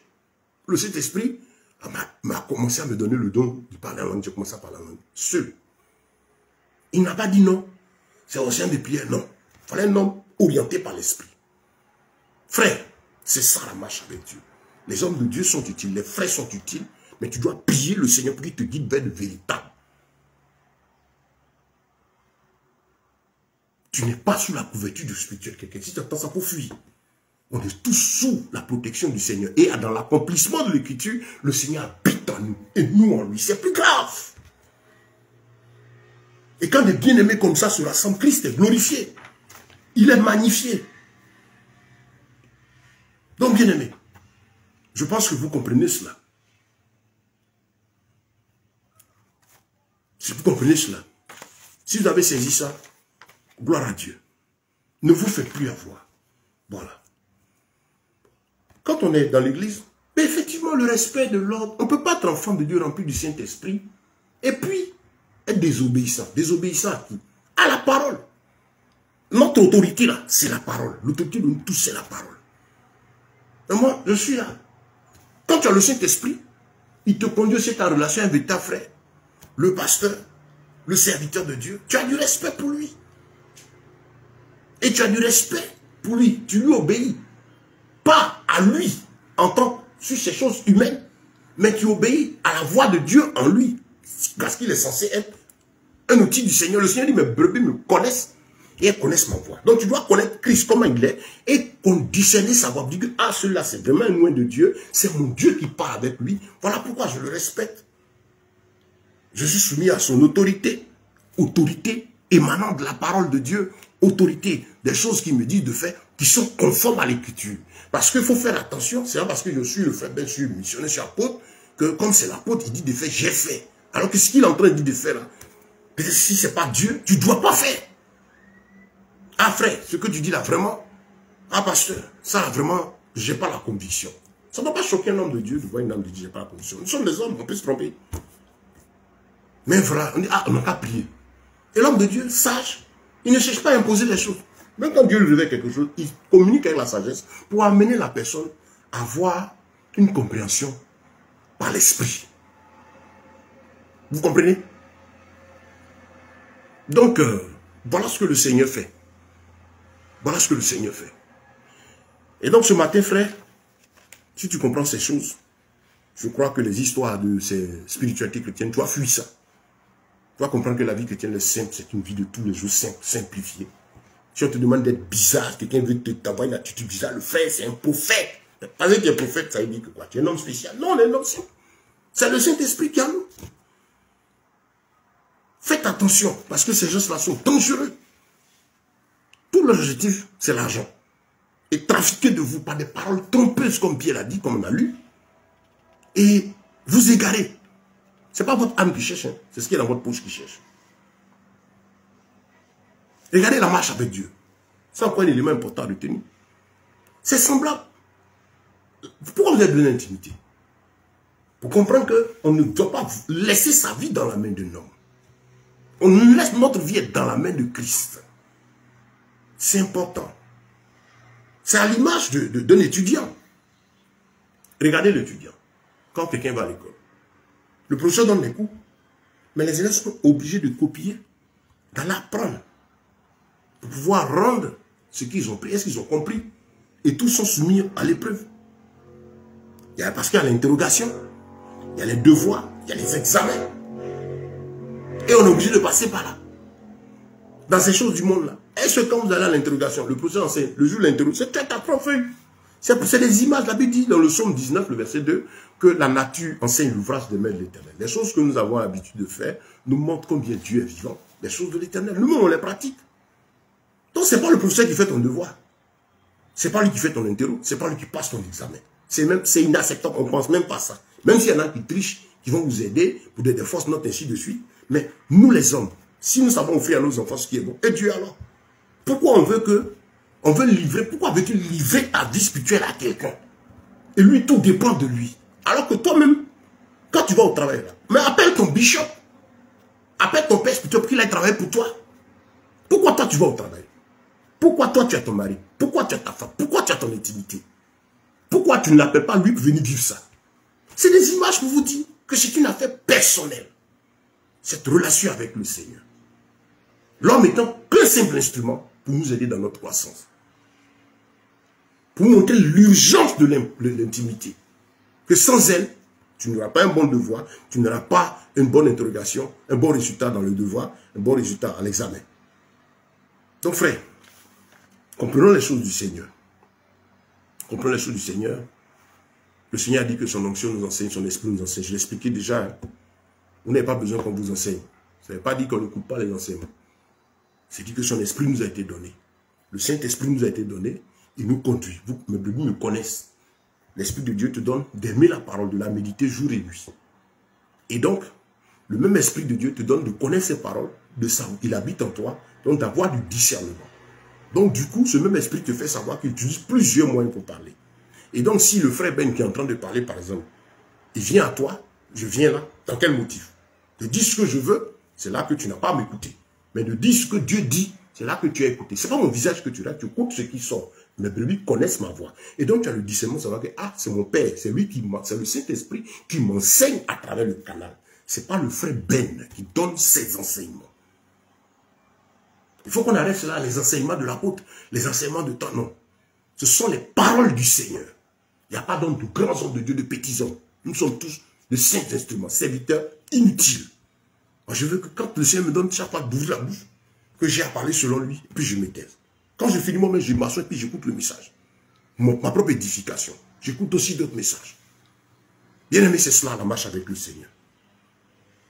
S1: le Saint-Esprit m'a commencé à me donner le don de parler en langue. J'ai commencé à parler en langue. Seul. Il n'a pas dit non. C'est au sein de prière, non. Il fallait un homme orienté par l'esprit. Frère, c'est ça la marche avec Dieu. Les hommes de Dieu sont utiles, les frères sont utiles, mais tu dois prier le Seigneur pour qu'il te guide vers le véritable. Tu n'es pas sous la couverture du spirituel quelqu'un. Si tu entends ça, pour fuir. On est tous sous la protection du Seigneur. Et dans l'accomplissement de l'écriture, le Seigneur habite en nous. Et nous en lui. C'est plus grave. Et quand des bien-aimés comme ça se rassemblent, Christ est glorifié. Il est magnifié. Donc, bien-aimés, je pense que vous comprenez cela. Si vous comprenez cela, si vous avez saisi ça, gloire à Dieu. Ne vous faites plus avoir. Voilà. Quand on est dans l'église, effectivement, le respect de l'ordre, on ne peut pas être enfant de Dieu rempli du Saint-Esprit et puis être désobéissant. Désobéissant à qui? À la parole. Notre autorité là, c'est la parole. L'autorité de nous tous, c'est la parole. Et moi, je suis là. Quand tu as le Saint-Esprit, il te conduit aussi ta relation avec ta frère, le pasteur, le serviteur de Dieu. Tu as du respect pour lui. Et tu as du respect pour lui. Tu lui obéis. Pas à lui en tant sur ces choses humaines, mais tu obéis à la voix de Dieu en lui. Parce qu'il est censé être un outil du Seigneur. Le Seigneur dit, mes brebis me connaissent et elles connaissent ma voix. Donc tu dois connaître Christ comment il est et discerner sa voix. Dire que ah, celui-là c'est vraiment un loin de Dieu, c'est mon Dieu qui parle avec lui. Voilà pourquoi je le respecte. Je suis soumis à son autorité. Autorité émanant de la parole de Dieu. Autorité des choses qu'il me dit de faire qui sont conformes à l'écriture. Parce qu'il faut faire attention. C'est pas parce que je suis le frère Ben, je suis missionnaire, je suis apôtre, que comme c'est l'apôtre, il dit de faire, j'ai fait. Alors que ce qu'il est en train de dire de faire là, peut-être si ce n'est pas Dieu, tu ne dois pas faire. Ah frère, ce que tu dis là vraiment, ah pasteur, ça vraiment, je n'ai pas la conviction. Ça ne doit pas choquer un homme de Dieu de voir une âme de Dieu, je n'ai pas la conviction. Nous sommes des hommes, on peut se tromper. Mais voilà, on dit, ah, on n'a qu'à prier. Et l'homme de Dieu, sage, il ne cherche pas à imposer les choses. Même quand Dieu lui révèle quelque chose, il communique avec la sagesse pour amener la personne à avoir une compréhension par l'esprit. Vous comprenez? Donc, voilà ce que le Seigneur fait. Voilà ce que le Seigneur fait. Et donc, ce matin, frère, si tu comprends ces choses, je crois que les histoires de ces spiritualités chrétiennes, tu vas fuir ça. Tu vas comprendre que la vie chrétienne est simple, c'est une vie de tous les jours simple, simplifiée. Si on te demande d'être bizarre, quelqu'un veut t'avoir une attitude bizarre, le frère, c'est un prophète. Parce que tu es prophète, ça veut dire que quoi? Tu es un homme spécial. Non, on est un homme simple. C'est le Saint-Esprit qui a nous. Faites attention, parce que ces gens-là sont dangereux. Tout leur objectif, c'est l'argent. Et trafiquer de vous par des paroles trompeuses, comme Pierre a dit, comme on a lu, et vous égarer. Ce n'est pas votre âme qui cherche, hein. C'est ce qui est dans votre poche qui cherche. Regardez la marche avec Dieu. C'est encore un élément important à retenir. C'est semblable. Pourquoi vous êtes dans l'intimité? Pour comprendre qu'on ne doit pas laisser sa vie dans la main d'un homme. On laisse notre vie être dans la main de Christ. C'est important. C'est à l'image d'un étudiant. Regardez l'étudiant. Quand quelqu'un va à l'école, le professeur donne les cours, mais les élèves sont obligés de copier, d'aller apprendre, pour pouvoir rendre ce qu'ils ont pris. Est-ce qu'ils ont compris? Et tous sont soumis à l'épreuve. Parce qu'il y a l'interrogation, il y a les devoirs, il y a les examens. Et on est obligé de passer par là. Dans ces choses du monde-là. Est-ce que quand vous allez à l'interrogation, le professeur enseigne, le jour de l'interrogation, c'est ta propre feuille. C'est des images. La Bible dit dans le psaume 19, le verset 2, que la nature enseigne l'ouvrage des mains de l'Éternel. Les choses que nous avons l'habitude de faire nous montrent combien Dieu est vivant. Les choses de l'Éternel. Nous, on les pratique. Donc, ce n'est pas le professeur qui fait ton devoir. Ce n'est pas lui qui fait ton interro. Ce n'est pas lui qui passe ton examen. C'est inacceptable. On ne pense même pas ça. Même s'il y en a qui trichent, qui vont vous aider pour des fausses notes, ainsi de suite. Mais nous, les hommes, si nous savons offrir à nos enfants ce qui est bon, et Dieu alors, pourquoi pourquoi veux-tu livrer ta vie spirituelle à quelqu'un? Et lui, tout dépend de lui. Alors que toi-même, quand tu vas au travail, là, mais appelle ton bishop, appelle ton père spirituel pour qu'il aille travailler pour toi. Pourquoi toi tu vas au travail? Pourquoi toi tu as ton mari? Pourquoi tu as ta femme? Pourquoi tu as ton intimité? Pourquoi tu ne l'appelles pas lui pour venir vivre ça? C'est des images pour vous dire que c'est une affaire personnelle. Cette relation avec le Seigneur. L'homme étant qu'un simple instrument pour nous aider dans notre croissance. Pour montrer l'urgence de l'intimité. Que sans elle, tu n'auras pas un bon devoir, tu n'auras pas une bonne interrogation, un bon résultat dans le devoir, un bon résultat à l'examen. Donc frère, comprenons les choses du Seigneur. Comprenons les choses du Seigneur. Le Seigneur a dit que son onction nous enseigne, son esprit nous enseigne. Je l'ai expliqué déjà. Hein. Vous n'avez pas besoin qu'on vous enseigne. Ça ne veut pas dire qu'on n'écoute pas les enseignements. C'est dit que son esprit nous a été donné. Le Saint-Esprit nous a été donné. Il nous conduit. Vous, mes brebis me connaissent. L'Esprit de Dieu te donne d'aimer la parole, de la méditer jour et nuit. Et donc, le même Esprit de Dieu te donne de connaître ses paroles, de savoir qu'il habite en toi, donc d'avoir du discernement. Donc du coup, ce même Esprit te fait savoir qu'il utilise plusieurs moyens pour parler. Et donc, si le frère Ben qui est en train de parler, par exemple, il vient à toi, je viens là, dans quel motif? De dire ce que je veux, c'est là que tu n'as pas à m'écouter. Mais de dire ce que Dieu dit, c'est là que tu as écouté. Ce n'est pas mon visage que tu as, tu écoutes ce qui sort. Mes brebis connaissent ma voix. Et donc tu as le discernement, savoir que ah, c'est mon Père, c'est lui qui c'est le Saint-Esprit qui m'enseigne à travers le canal. Ce n'est pas le frère Ben qui donne ses enseignements. Il faut qu'on arrête cela, les enseignements de l'apôtre, les enseignements de temps, non. Ce sont les paroles du Seigneur. Il n'y a pas d'hommes de grands hommes de Dieu, de petits hommes. Nous sommes tous de saints instruments, serviteurs inutiles. Moi, je veux que quand le Seigneur me donne chaque fois d'ouvrir la bouche, que j'ai à parler selon lui, et puis je me taise. Quand je finis moi-même, je m'assois et puis j'écoute le message. Ma propre édification. J'écoute aussi d'autres messages. Bien aimé, c'est cela la marche avec le Seigneur.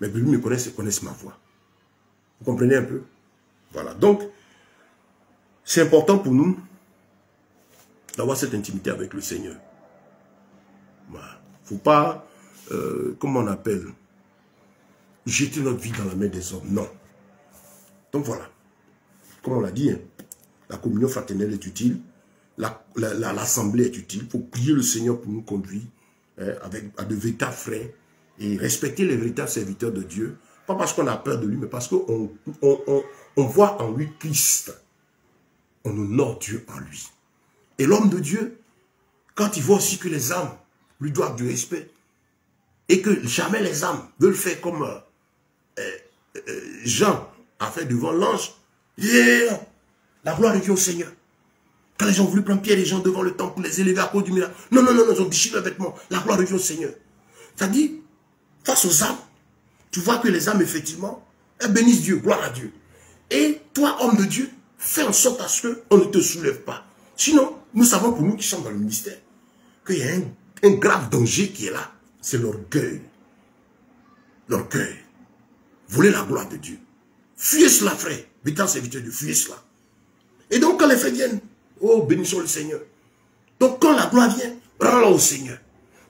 S1: Mes brebis me connaissent et connaissent ma voix. Vous comprenez un peu? Voilà. Donc, c'est important pour nous d'avoir cette intimité avec le Seigneur. Voilà. Il ne faut pas, comment on appelle, jeter notre vie dans la main des hommes. Non. Donc voilà. Comme on l'a dit, hein, la communion fraternelle est utile. L'assemblée est utile. Il faut prier le Seigneur pour nous conduire à de véritables frères et respecter les véritables serviteurs de Dieu. Pas parce qu'on a peur de lui, mais parce qu'on voit en lui Christ. On honore Dieu en lui. Et l'homme de Dieu, quand il voit aussi que les âmes lui doivent du respect, et que jamais les âmes veulent faire comme Jean a fait devant l'ange, la gloire de Dieu au Seigneur. Quand les gens ont voulu prendre Pierre et Jean devant le temple pour les élever à cause du miracle, non, non, non, non, ils ont déchiré leurs vêtements, la gloire de Dieu au Seigneur. C'est-à-dire, face aux âmes, tu vois que les âmes, effectivement, elles bénissent Dieu, gloire à Dieu. Et toi, homme de Dieu, fais en sorte à ce qu'on ne te soulève pas. Sinon, nous savons pour nous qui sommes dans le ministère, qu'il y a un grave danger qui est là. C'est l'orgueil. L'orgueil. Voler la gloire de Dieu. Fuyez cela, frère. Vétan serviteur de Dieu, fuyez cela. Et donc, quand les frères viennent, oh, bénissons le Seigneur. Donc, quand la gloire vient, rends-la au Seigneur.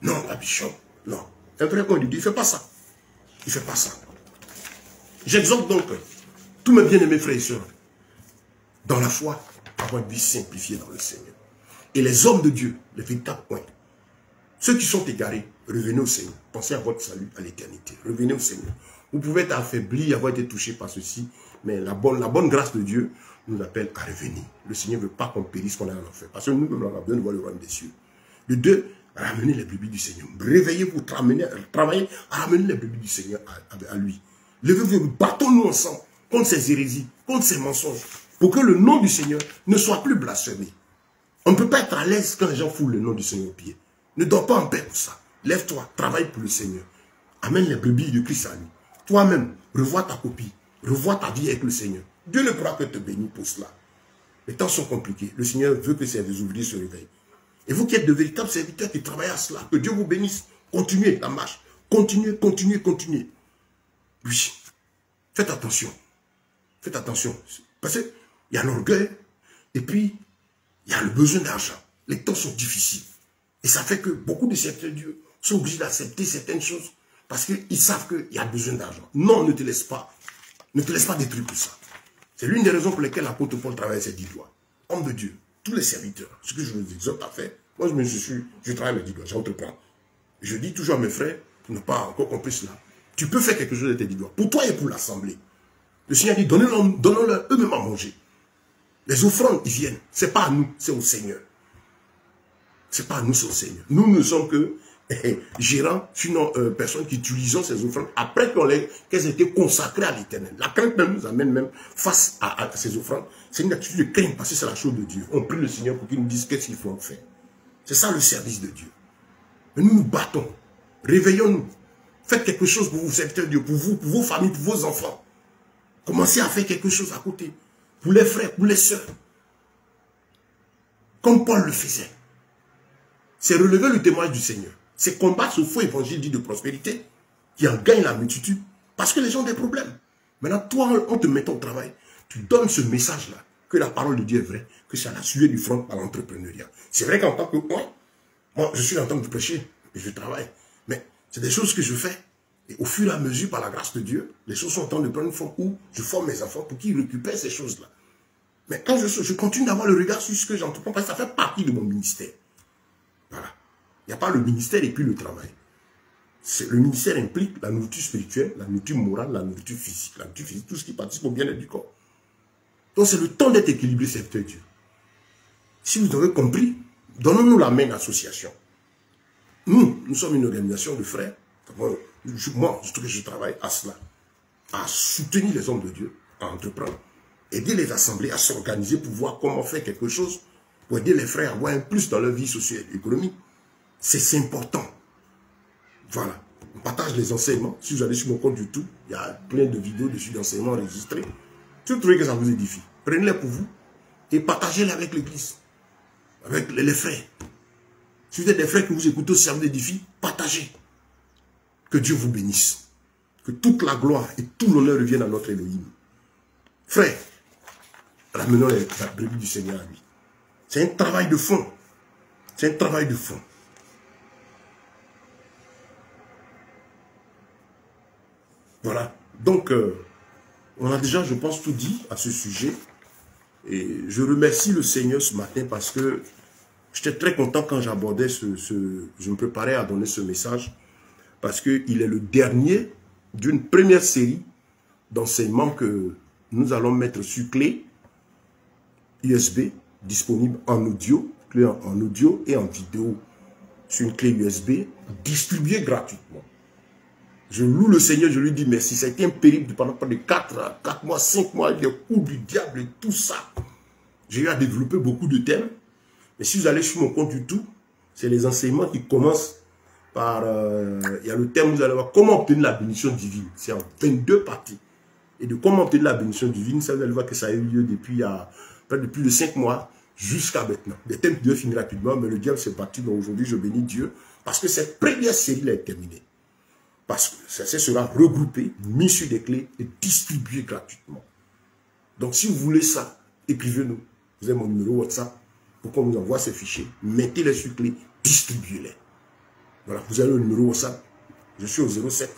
S1: Non, la bishop, non. Un frère qu'on lui dit, il ne fait pas ça. Il ne fait pas ça. J'exhorte donc tous mes bien-aimés frères et sœurs, dans la foi, avoir une vie simplifiée dans le Seigneur. Et les hommes de Dieu, les véritables points, ceux qui sont égarés, revenez au Seigneur. Pensez à votre salut, à l'éternité. Revenez au Seigneur. Vous pouvez être affaibli, avoir été touché par ceci, mais la bonne grâce de Dieu nous appelle à revenir. Le Seigneur ne veut pas qu'on périsse, qu'on ait en enfer. Parce que nous, on a besoin de voir le royaume des cieux. Le 2, ramenez les brebis du Seigneur. Réveillez-vous, travaillez à ramener les brebis du Seigneur à lui. Levez-vous, battons-nous ensemble contre ces hérésies, contre ces mensonges, pour que le nom du Seigneur ne soit plus blasphémé. On ne peut pas être à l'aise quand les gens foulent le nom du Seigneur au pied. Ne dors pas en paix pour ça. Lève-toi, travaille pour le Seigneur. Amène les brebis de Christ à lui. Toi-même, revois ta copie. Revois ta vie avec le Seigneur. Dieu ne pourra que te bénir pour cela. Les temps sont compliqués. Le Seigneur veut que ses ouvriers se réveillent. Et vous qui êtes de véritables serviteurs qui travaillent à cela, que Dieu vous bénisse. Continuez la marche. Continuez, continuez, continuez. Oui. Faites attention. Faites attention. Parce qu'il y a l'orgueil. Et puis, il y a le besoin d'argent. Les temps sont difficiles. Et ça fait que beaucoup de serviteurs de Dieu sont obligés d'accepter certaines choses parce qu'ils savent qu'il y a besoin d'argent. Non, ne te laisse pas. Ne te laisse pas détruire pour ça. C'est l'une des raisons pour lesquelles l'apôtre Paul travaille ses 10 doigts. Homme de Dieu, tous les serviteurs, ce que je vous exhorte à faire, moi je travaille mes 10 doigts, j'entreprends. Je dis toujours à mes frères, qui n'ont pas encore compris cela, tu peux faire quelque chose de tes 10 doigts, pour toi et pour l'assemblée. Le Seigneur dit, donnons-leur eux-mêmes à manger. Les offrandes, ils viennent. Ce n'est pas à nous, c'est au Seigneur. Ce n'est pas à nous, c'est au Seigneur. Nous ne sommes que gérants, sinon personnes qui utilisent ces offrandes après qu'elles aient été consacrées à l'Éternel. La crainte même nous amène même face à ces offrandes. C'est une attitude de crainte parce que c'est la chose de Dieu. On prie le Seigneur pour qu'il nous dise qu'est-ce qu'il faut en faire. C'est ça le service de Dieu. Mais nous nous battons. Réveillons-nous. Faites quelque chose pour vous, serviteurs de Dieu, pour vous, pour vos familles, pour vos enfants. Commencez à faire quelque chose à côté. Pour les frères, pour les sœurs. Comme Paul le faisait. C'est relever le témoignage du Seigneur. C'est combattre ce faux évangile dit de prospérité qui en gagne la multitude parce que les gens ont des problèmes. Maintenant, toi, en te mettant au travail, tu donnes ce message-là, que la parole de Dieu est vraie, que c'est à la sueur du front à l'entrepreneuriat. C'est vrai qu'en tant que moi, je suis en train de prêcher et je travaille. Mais c'est des choses que je fais. Et au fur et à mesure, par la grâce de Dieu, les choses sont en train de prendre une forme où je forme mes enfants pour qu'ils récupèrent ces choses-là. Mais quand je continue d'avoir le regard sur ce que j'entreprends, parce que ça fait partie de mon ministère. Voilà. Il n'y a pas le ministère et puis le travail. Le ministère implique la nourriture spirituelle, la nourriture morale, la nourriture physique. La nourriture physique, tout ce qui participe au bien-être du corps. Donc c'est le temps d'être équilibré, serviteur de Dieu. Si vous avez compris, donnons-nous la main d'association. Nous sommes une organisation de frères. Moi, surtout que je travaille à cela. À soutenir les hommes de Dieu, à entreprendre. Aider les assemblées à s'organiser pour voir comment faire quelque chose, pour aider les frères à avoir un plus dans leur vie socio-économique. C'est important. Voilà. On partage les enseignements. Si vous allez sur mon compte YouTube, il y a plein de vidéos dessus d'enseignements enregistrés. Si vous trouvez que ça vous édifie, prenez-les pour vous et partagez-les avec l'église, avec les frères. Si vous êtes des frères que vous écoutez aussi, ça vous édifie, partagez. Que Dieu vous bénisse. Que toute la gloire et tout l'honneur reviennent à notre Elohim. Frère, ramenons les brebis du Seigneur à lui. C'est un travail de fond. C'est un travail de fond. Voilà. Donc, on a déjà, je pense, tout dit à ce sujet. Et je remercie le Seigneur ce matin parce que j'étais très content quand j'abordais je me préparais à donner ce message. Parce qu'il est le dernier d'une première série d'enseignements que nous allons mettre sur clé USB, disponible en audio, clé en audio et en vidéo sur une clé USB, distribuée gratuitement. Je loue le Seigneur, je lui dis merci. Ça a été un périple pendant près de 4 mois, 5 mois, les coups du diable et tout ça. J'ai eu à développer beaucoup de thèmes. Mais si vous allez sur mon compte YouTube, c'est les enseignements qui commencent par... il y a le thème, vous allez voir comment obtenir la bénédiction divine. C'est en 22 parties. Et de comment obtenir la bénédiction divine, ça vous allez voir que ça a eu lieu depuis près de plus de 5 mois jusqu'à maintenant. Des thèmes qui devaient finir rapidement, mais le diable s'est battu. Donc aujourd'hui, je bénis Dieu parce que cette première série est terminée. Parce que ça sera regroupé, mis sur des clés et distribué gratuitement. Donc si vous voulez ça, écrivez-nous. Vous avez mon numéro WhatsApp pour qu'on vous envoie ces fichiers. Mettez-les sur clé, distribuez-les. Voilà, vous avez le numéro WhatsApp. Je suis au 07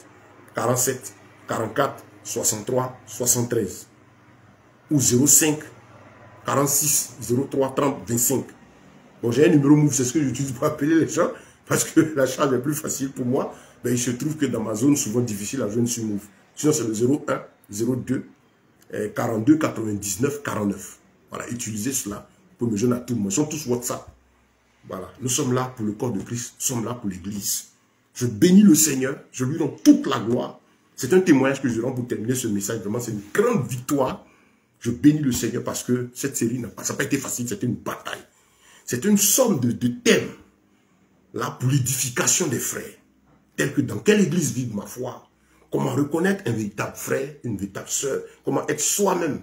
S1: 47 44 63 73 ou 05 46 03 30 25. Bon, j'ai un numéro Move, c'est ce que j'utilise pour appeler les gens parce que la charge est plus facile pour moi. Mais il se trouve que dans ma zone, souvent difficile à joindre sur Move. Sinon, c'est le 01 02 42 99 49. Voilà, utilisez cela pour me joindre à tout le monde. Ils sont tous WhatsApp. Voilà, nous sommes là pour le corps de Christ, nous sommes là pour l'Église. Je bénis le Seigneur, je lui donne toute la gloire. C'est un témoignage que je rends pour terminer ce message. Vraiment, c'est une grande victoire. Je bénis le Seigneur parce que cette série n'a pas été facile, c'était une bataille. C'est une somme de thèmes là pour l'édification des frères. Tels que dans quelle église vive ma foi, comment reconnaître un véritable frère, une véritable sœur, comment être soi-même,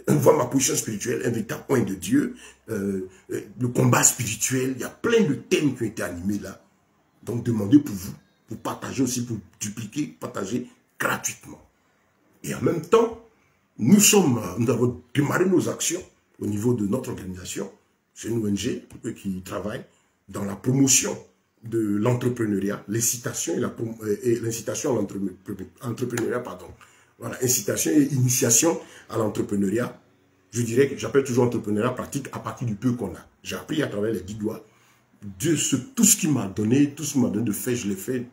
S1: voir ma position spirituelle, un véritable point de Dieu, le combat spirituel, il y a plein de thèmes qui ont été animés là. Donc demandez pour vous, pour partager aussi, pour dupliquer, partager gratuitement. Et en même temps, nous avons démarré nos actions au niveau de notre organisation. C'est une ONG qui travaille dans la promotion de l'entrepreneuriat, l'incitation et l'incitation à l'entrepreneuriat, pardon. Voilà, incitation et initiation à l'entrepreneuriat. Je dirais que j'appelle toujours entrepreneuriat pratique à partir du peu qu'on a. J'ai appris à travers les 10 doigts. Dieu, tout ce qu'il m'a donné, tout ce qu'il m'a donné de fait, je l'ai fait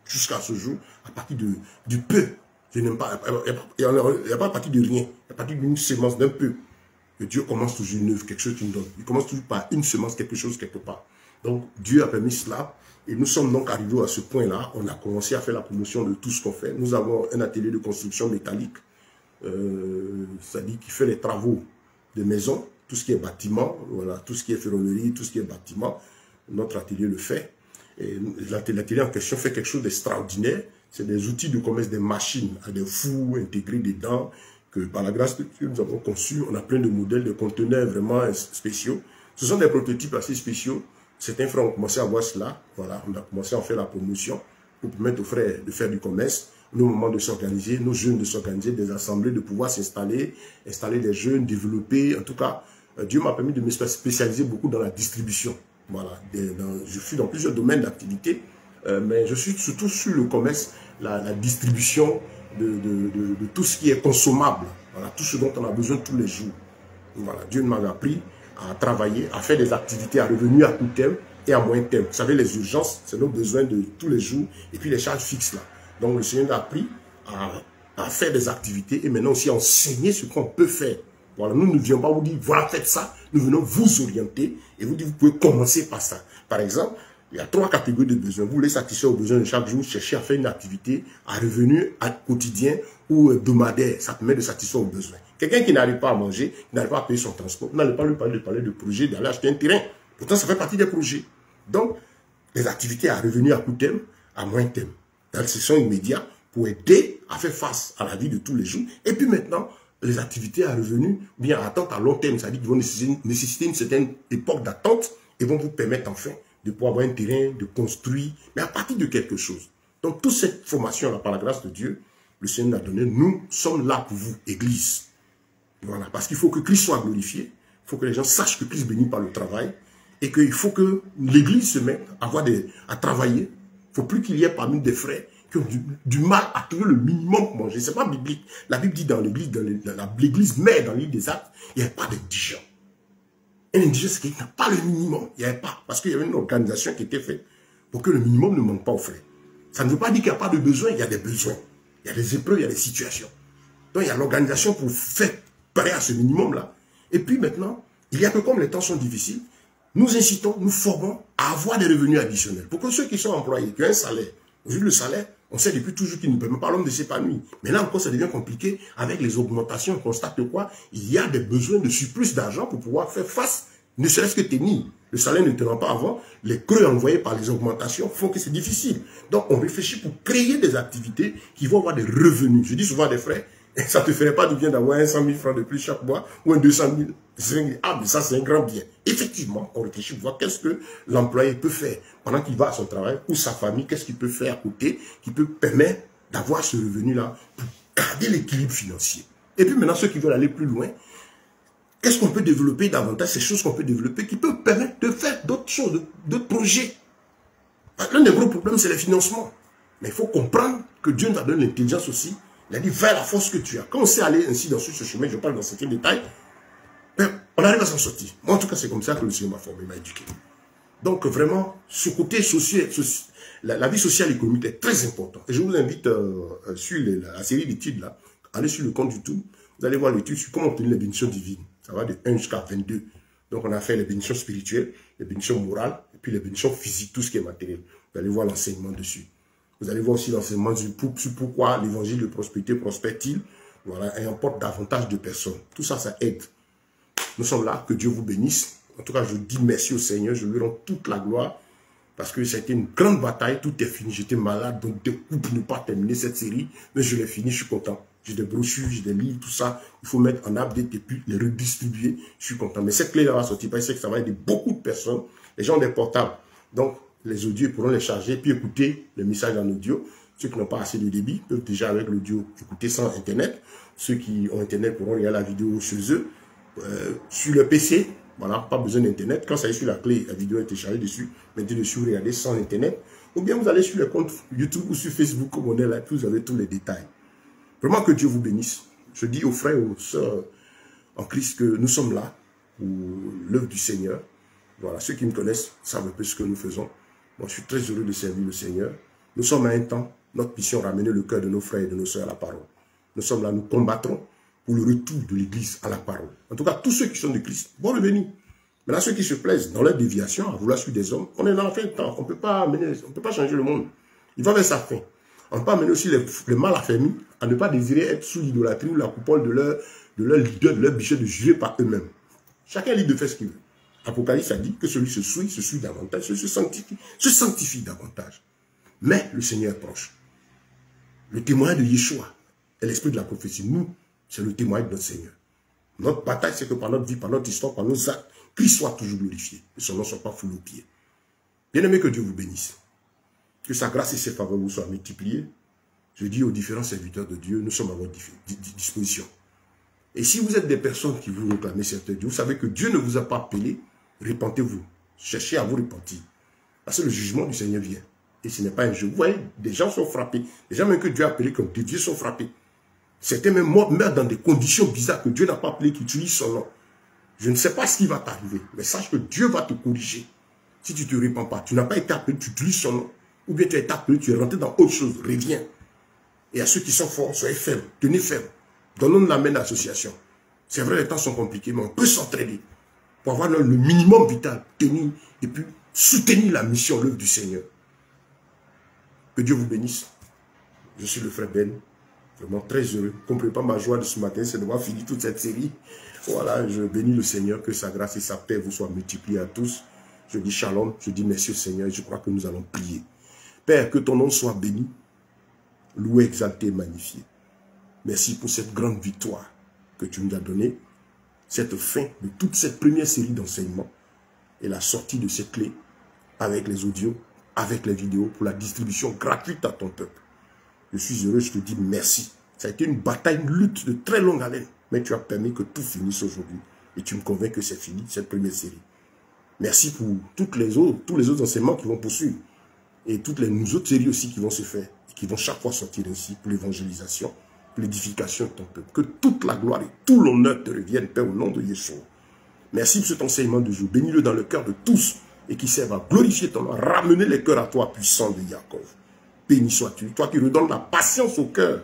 S1: jusqu'à ce jour à partir du peu. Je n'aime pas, il n'y a pas à partir de rien, à partir d'une semence, d'un peu. Que Dieu commence toujours une œuvre, quelque chose qu'il nous donne. Il commence toujours par une semence, quelque chose, quelque part. Donc, Dieu a permis cela. Et nous sommes donc arrivés à ce point-là. On a commencé à faire la promotion de tout ce qu'on fait. Nous avons un atelier de construction métallique. C'est-à-dire qui fait les travaux de maison. Tout ce qui est bâtiment. Voilà, tout ce qui est ferronnerie, tout ce qui est bâtiment. Notre atelier le fait. Et l'atelier en question fait quelque chose d'extraordinaire. C'est des outils de commerce, des machines, à des fours intégrés dedans. Que par la grâce de Dieu, nous avons conçu. On a plein de modèles, de conteneurs vraiment spéciaux. Ce sont des prototypes assez spéciaux. Certains frères ont commencé à voir cela. Voilà, on a commencé à en faire la promotion pour permettre aux frères de faire du commerce. Nos moments de s'organiser, nos jeunes de s'organiser, des assemblées, de pouvoir s'installer, installer des jeunes, développer. En tout cas, Dieu m'a permis de me spécialiser beaucoup dans la distribution. Voilà, je suis dans plusieurs domaines d'activité, mais je suis surtout sur le commerce, la distribution de tout ce qui est consommable. Voilà, tout ce dont on a besoin tous les jours. Voilà, Dieu m'a appris à travailler, à faire des activités à revenus à court terme et à moyen terme. Vous savez, les urgences, c'est nos besoins de tous les jours et puis les charges fixes là. Donc, le Seigneur a appris à faire des activités et maintenant aussi à enseigner ce qu'on peut faire. Voilà, nous ne venons pas vous dire, voilà, faites ça. Nous venons vous orienter et vous dire, vous pouvez commencer par ça. Par exemple, il y a 3 catégories de besoins. Vous voulez satisfaire aux besoins de chaque jour, cherchez à faire une activité à revenu quotidien ou hebdomadaire. Ça permet de satisfaire aux besoins. Quelqu'un qui n'arrive pas à manger, qui n'arrive pas à payer son transport, vous n'allez pas lui parler de projet, d'aller acheter un terrain. Pourtant, ça fait partie des projets. Donc, les activités à revenu à court terme, à moyen terme. Dans ce sont immédiats pour aider à faire face à la vie de tous les jours. Et puis maintenant, les activités à revenu, bien à attente à long terme, c'est-à-dire qu'ils vont nécessiter une certaine époque d'attente et vont vous permettre enfin de pouvoir avoir un terrain, de construire, mais à partir de quelque chose. Donc, toute cette formation-là, par la grâce de Dieu, le Seigneur nous a donné. Nous sommes là pour vous, Église. Voilà, parce qu'il faut que Christ soit glorifié. Il faut que les gens sachent que Christ bénit par le travail. Et qu'il faut que l'Église se mette à travailler. Il ne faut plus qu'il y ait parmi des frères qui ont du mal à trouver le minimum pour manger. Ce n'est pas biblique. La Bible dit dans l'Église mère, dans l'île des Actes, il n'y a pas d'indigent. Un indigent, c'est qu'il n'a pas le minimum. Il n'y avait pas. Parce qu'il y avait une organisation qui était faite pour que le minimum ne manque pas aux frères. Ça ne veut pas dire qu'il n'y a pas de besoin. Il y a des besoins. Il y a des épreuves, il y a des situations. Donc, il y a l'organisation pour faire pareil à ce minimum-là. Et puis maintenant, il y a que comme les temps sont difficiles, nous incitons, nous formons à avoir des revenus additionnels. Pour que ceux qui sont employés, qui ont un salaire, aujourd'hui le salaire, on sait depuis toujours qu'il ne permet pas l'homme de s'épanouir. Mais là encore, ça devient compliqué avec les augmentations. On constate quoi? Il y a des besoins de surplus d'argent pour pouvoir faire face, ne serait-ce que tenir. Le salaire ne tenant pas avant, les creux envoyés par les augmentations font que c'est difficile. Donc on réfléchit pour créer des activités qui vont avoir des revenus. Je dis souvent à des frères, ça ne te ferait pas du bien d'avoir un 100 000 francs de plus chaque mois ou un 200 000. Ah, mais ça, c'est un grand bien. Effectivement, on réfléchit pour voir qu'est-ce que l'employé peut faire pendant qu'il va à son travail ou sa famille, qu'est-ce qu'il peut faire à côté qui peut permettre d'avoir ce revenu-là pour garder l'équilibre financier. Et puis maintenant, ceux qui veulent aller plus loin, qu'est-ce qu'on peut développer davantage? Ces choses qu'on peut développer qui peuvent permettre de faire d'autres choses, d'autres projets. L'un des gros problèmes, c'est le financement. Mais il faut comprendre que Dieu nous a donné l'intelligence aussi. Il a dit, vers la force que tu as. Quand on sait aller ainsi dans ce chemin, je parle dans certains détails, on arrive à s'en sortir. Moi, en tout cas, c'est comme ça que le Seigneur m'a formé, m'a éduqué. Donc, vraiment, ce côté social, la vie sociale et économique est très important. Et je vous invite sur la série d'études, là, allez sur le compte YouTube, vous allez voir l'étude sur comment obtenir les bénédictions divines. Ça va de 1 jusqu'à 22. Donc, on a fait les bénédictions spirituelles, les bénédictions morales, et puis les bénédictions physiques, tout ce qui est matériel. Vous allez voir l'enseignement dessus. Vous allez voir aussi l'enseignement sur pourquoi l'évangile de prospérité prospère-t-il. Voilà, et emporte davantage de personnes. Tout ça, ça aide. Nous sommes là, que Dieu vous bénisse. En tout cas, je dis merci au Seigneur, je lui rends toute la gloire. Parce que ça a été une grande bataille, tout est fini. J'étais malade, donc des coups pour ne pas terminer cette série. Mais je l'ai fini, je suis content. J'ai des brochures, j'ai des livres, tout ça. Il faut mettre en update et puis les redistribuer. Je suis content. Mais cette clé-là va sortir parce que ça va aider beaucoup de personnes. Les gens ont des portables. Donc, les audios pourront les charger, puis écouter les messages en audio. Ceux qui n'ont pas assez de débit peuvent déjà avec l'audio écouter sans Internet. Ceux qui ont Internet pourront regarder la vidéo chez eux. Sur le PC, voilà, pas besoin d'Internet. Quand ça est sur la clé, la vidéo est téléchargée dessus. Mettez dessus, regardez sans Internet. Ou bien vous allez sur le compte YouTube ou sur Facebook, comme on est là, puis vous avez tous les détails. Vraiment que Dieu vous bénisse. Je dis aux frères et aux sœurs en Christ que nous sommes là pour l'œuvre du Seigneur. Voilà, ceux qui me connaissent savent un peu ce que nous faisons. Moi, je suis très heureux de servir le Seigneur. Nous sommes à un temps, notre mission, ramener le cœur de nos frères et de nos sœurs à la parole. Nous sommes là, nous combattrons pour le retour de l'Église à la parole. En tout cas, tous ceux qui sont de Christ, bon revenir. Maintenant, ceux qui se plaisent dans leur déviation, à vouloir suivre des hommes, on est dans la fin de temps. On ne peut pas changer le monde. Il va vers sa fin. On peut amener aussi les mal affermis à ne pas désirer être sous l'idolâtrie ou la coupole de leur leader, de leur bichet de juger par eux-mêmes. Chacun est libre de faire ce qu'il veut. Apocalypse a dit que celui se suit davantage, se sanctifie davantage. Mais le Seigneur est proche. Le témoin de Yeshua est l'esprit de la prophétie. Nous, c'est le témoin de notre Seigneur. Notre bataille, c'est que par notre vie, par notre histoire, par nos actes, Christ soit toujours glorifié. Que son nom ne soit pas foulé aux pieds. Bien-aimé, que Dieu vous bénisse. Que sa grâce et ses faveurs vous soient multipliées. Je dis aux différents serviteurs de Dieu, nous sommes à votre disposition. Et si vous êtes des personnes qui vous réclamez certains dieux, vous savez que Dieu ne vous a pas appelé, repentez-vous. Cherchez à vous repentir. Parce que le jugement du Seigneur vient. Et ce n'est pas un jeu. Vous voyez, des gens sont frappés. Les gens même que Dieu a appelés comme des dieux sont frappés. Certains même meurent dans des conditions bizarres que Dieu n'a pas appelé, qui utilisent son nom. Je ne sais pas ce qui va t'arriver, mais sache que Dieu va te corriger. Si tu ne te répands pas, tu n'as pas été appelé, tu utilises son nom. Ou bien tu as été appelé, tu es rentré dans autre chose, reviens. Et à ceux qui sont forts, soyez fermes, tenez ferme. Donnons la main d'association. C'est vrai, les temps sont compliqués, mais on peut s'entraider pour avoir le minimum vital, tenir et puis soutenir la mission, l'œuvre du Seigneur. Que Dieu vous bénisse. Je suis le frère Ben, vraiment très heureux. Ne comprenez pas ma joie de ce matin, c'est d'avoir fini toute cette série. Voilà, je bénis le Seigneur, que sa grâce et sa paix vous soient multipliées à tous. Je dis shalom, je dis merci au Seigneur et je crois que nous allons prier. Père, que ton nom soit béni, loué, exalté, magnifié. Merci pour cette grande victoire que tu nous as donnée, cette fin de toute cette première série d'enseignements et la sortie de cette clé avec les audios avec les vidéos pour la distribution gratuite à ton peuple. Je suis heureux, je te dis merci. Ça a été une bataille, une lutte de très longue haleine, mais tu as permis que tout finisse aujourd'hui. Et tu me convaincs que c'est fini, cette première série. Merci pour tous les autres enseignements qui vont poursuivre. Et toutes les autres séries aussi qui vont se faire, et qui vont chaque fois sortir ainsi pour l'évangélisation, pour l'édification de ton peuple. Que toute la gloire et tout l'honneur te reviennent, Père, au nom de Yeshua. Merci pour cet enseignement de jour. Bénis-le dans le cœur de tous et qui serve à glorifier ton nom, à ramener les cœurs à toi, puissant de Jacob. Béni sois-tu. Toi qui redonnes la patience au cœur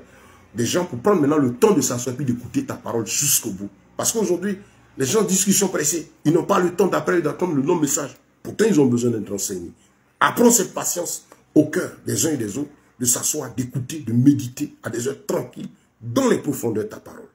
S1: des gens pour prendre maintenant le temps de s'asseoir et d'écouter ta parole jusqu'au bout. Parce qu'aujourd'hui, les gens disent qu'ils sont pressés. Ils n'ont pas le temps d'après d'attendre le long message. Pourtant, ils ont besoin d'être enseignés. Apprends cette patience au cœur des uns et des autres, de s'asseoir, d'écouter, de méditer à des heures tranquilles dans les profondeurs de ta parole.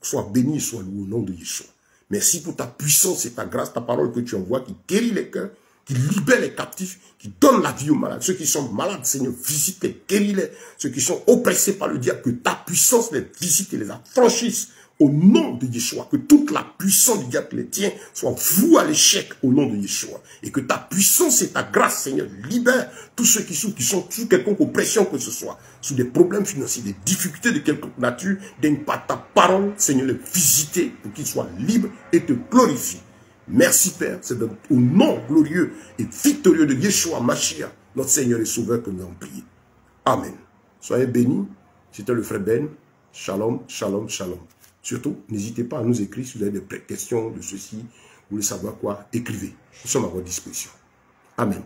S1: Sois béni et sois loué au nom de Yeshua. Merci pour ta puissance et ta grâce, ta parole que tu envoies, qui guérit les cœurs, qui libère les captifs, qui donne la vie aux malades. Ceux qui sont malades, Seigneur, visite-les, guéris-les. Ceux qui sont oppressés par le diable, que ta puissance les visite et les affranchisse au nom de Yeshua. Que toute la puissance du diable qui les tient soit vouée à l'échec au nom de Yeshua. Et que ta puissance et ta grâce, Seigneur, libère tous ceux qui sont sous quelconque oppression que ce soit, sous des problèmes financiers, des difficultés de quelque nature, daigne par ta parole, Seigneur, les visiter pour qu'ils soient libres et te glorifient. Merci Père, c'est au nom glorieux et victorieux de Yeshua Mashiach, notre Seigneur et Sauveur, que nous avons prié. Amen. Soyez bénis. C'était le frère Ben. Shalom, shalom, shalom. Surtout, n'hésitez pas à nous écrire si vous avez des questions de ceci, vous voulez savoir quoi, écrivez. Nous sommes à votre disposition. Amen.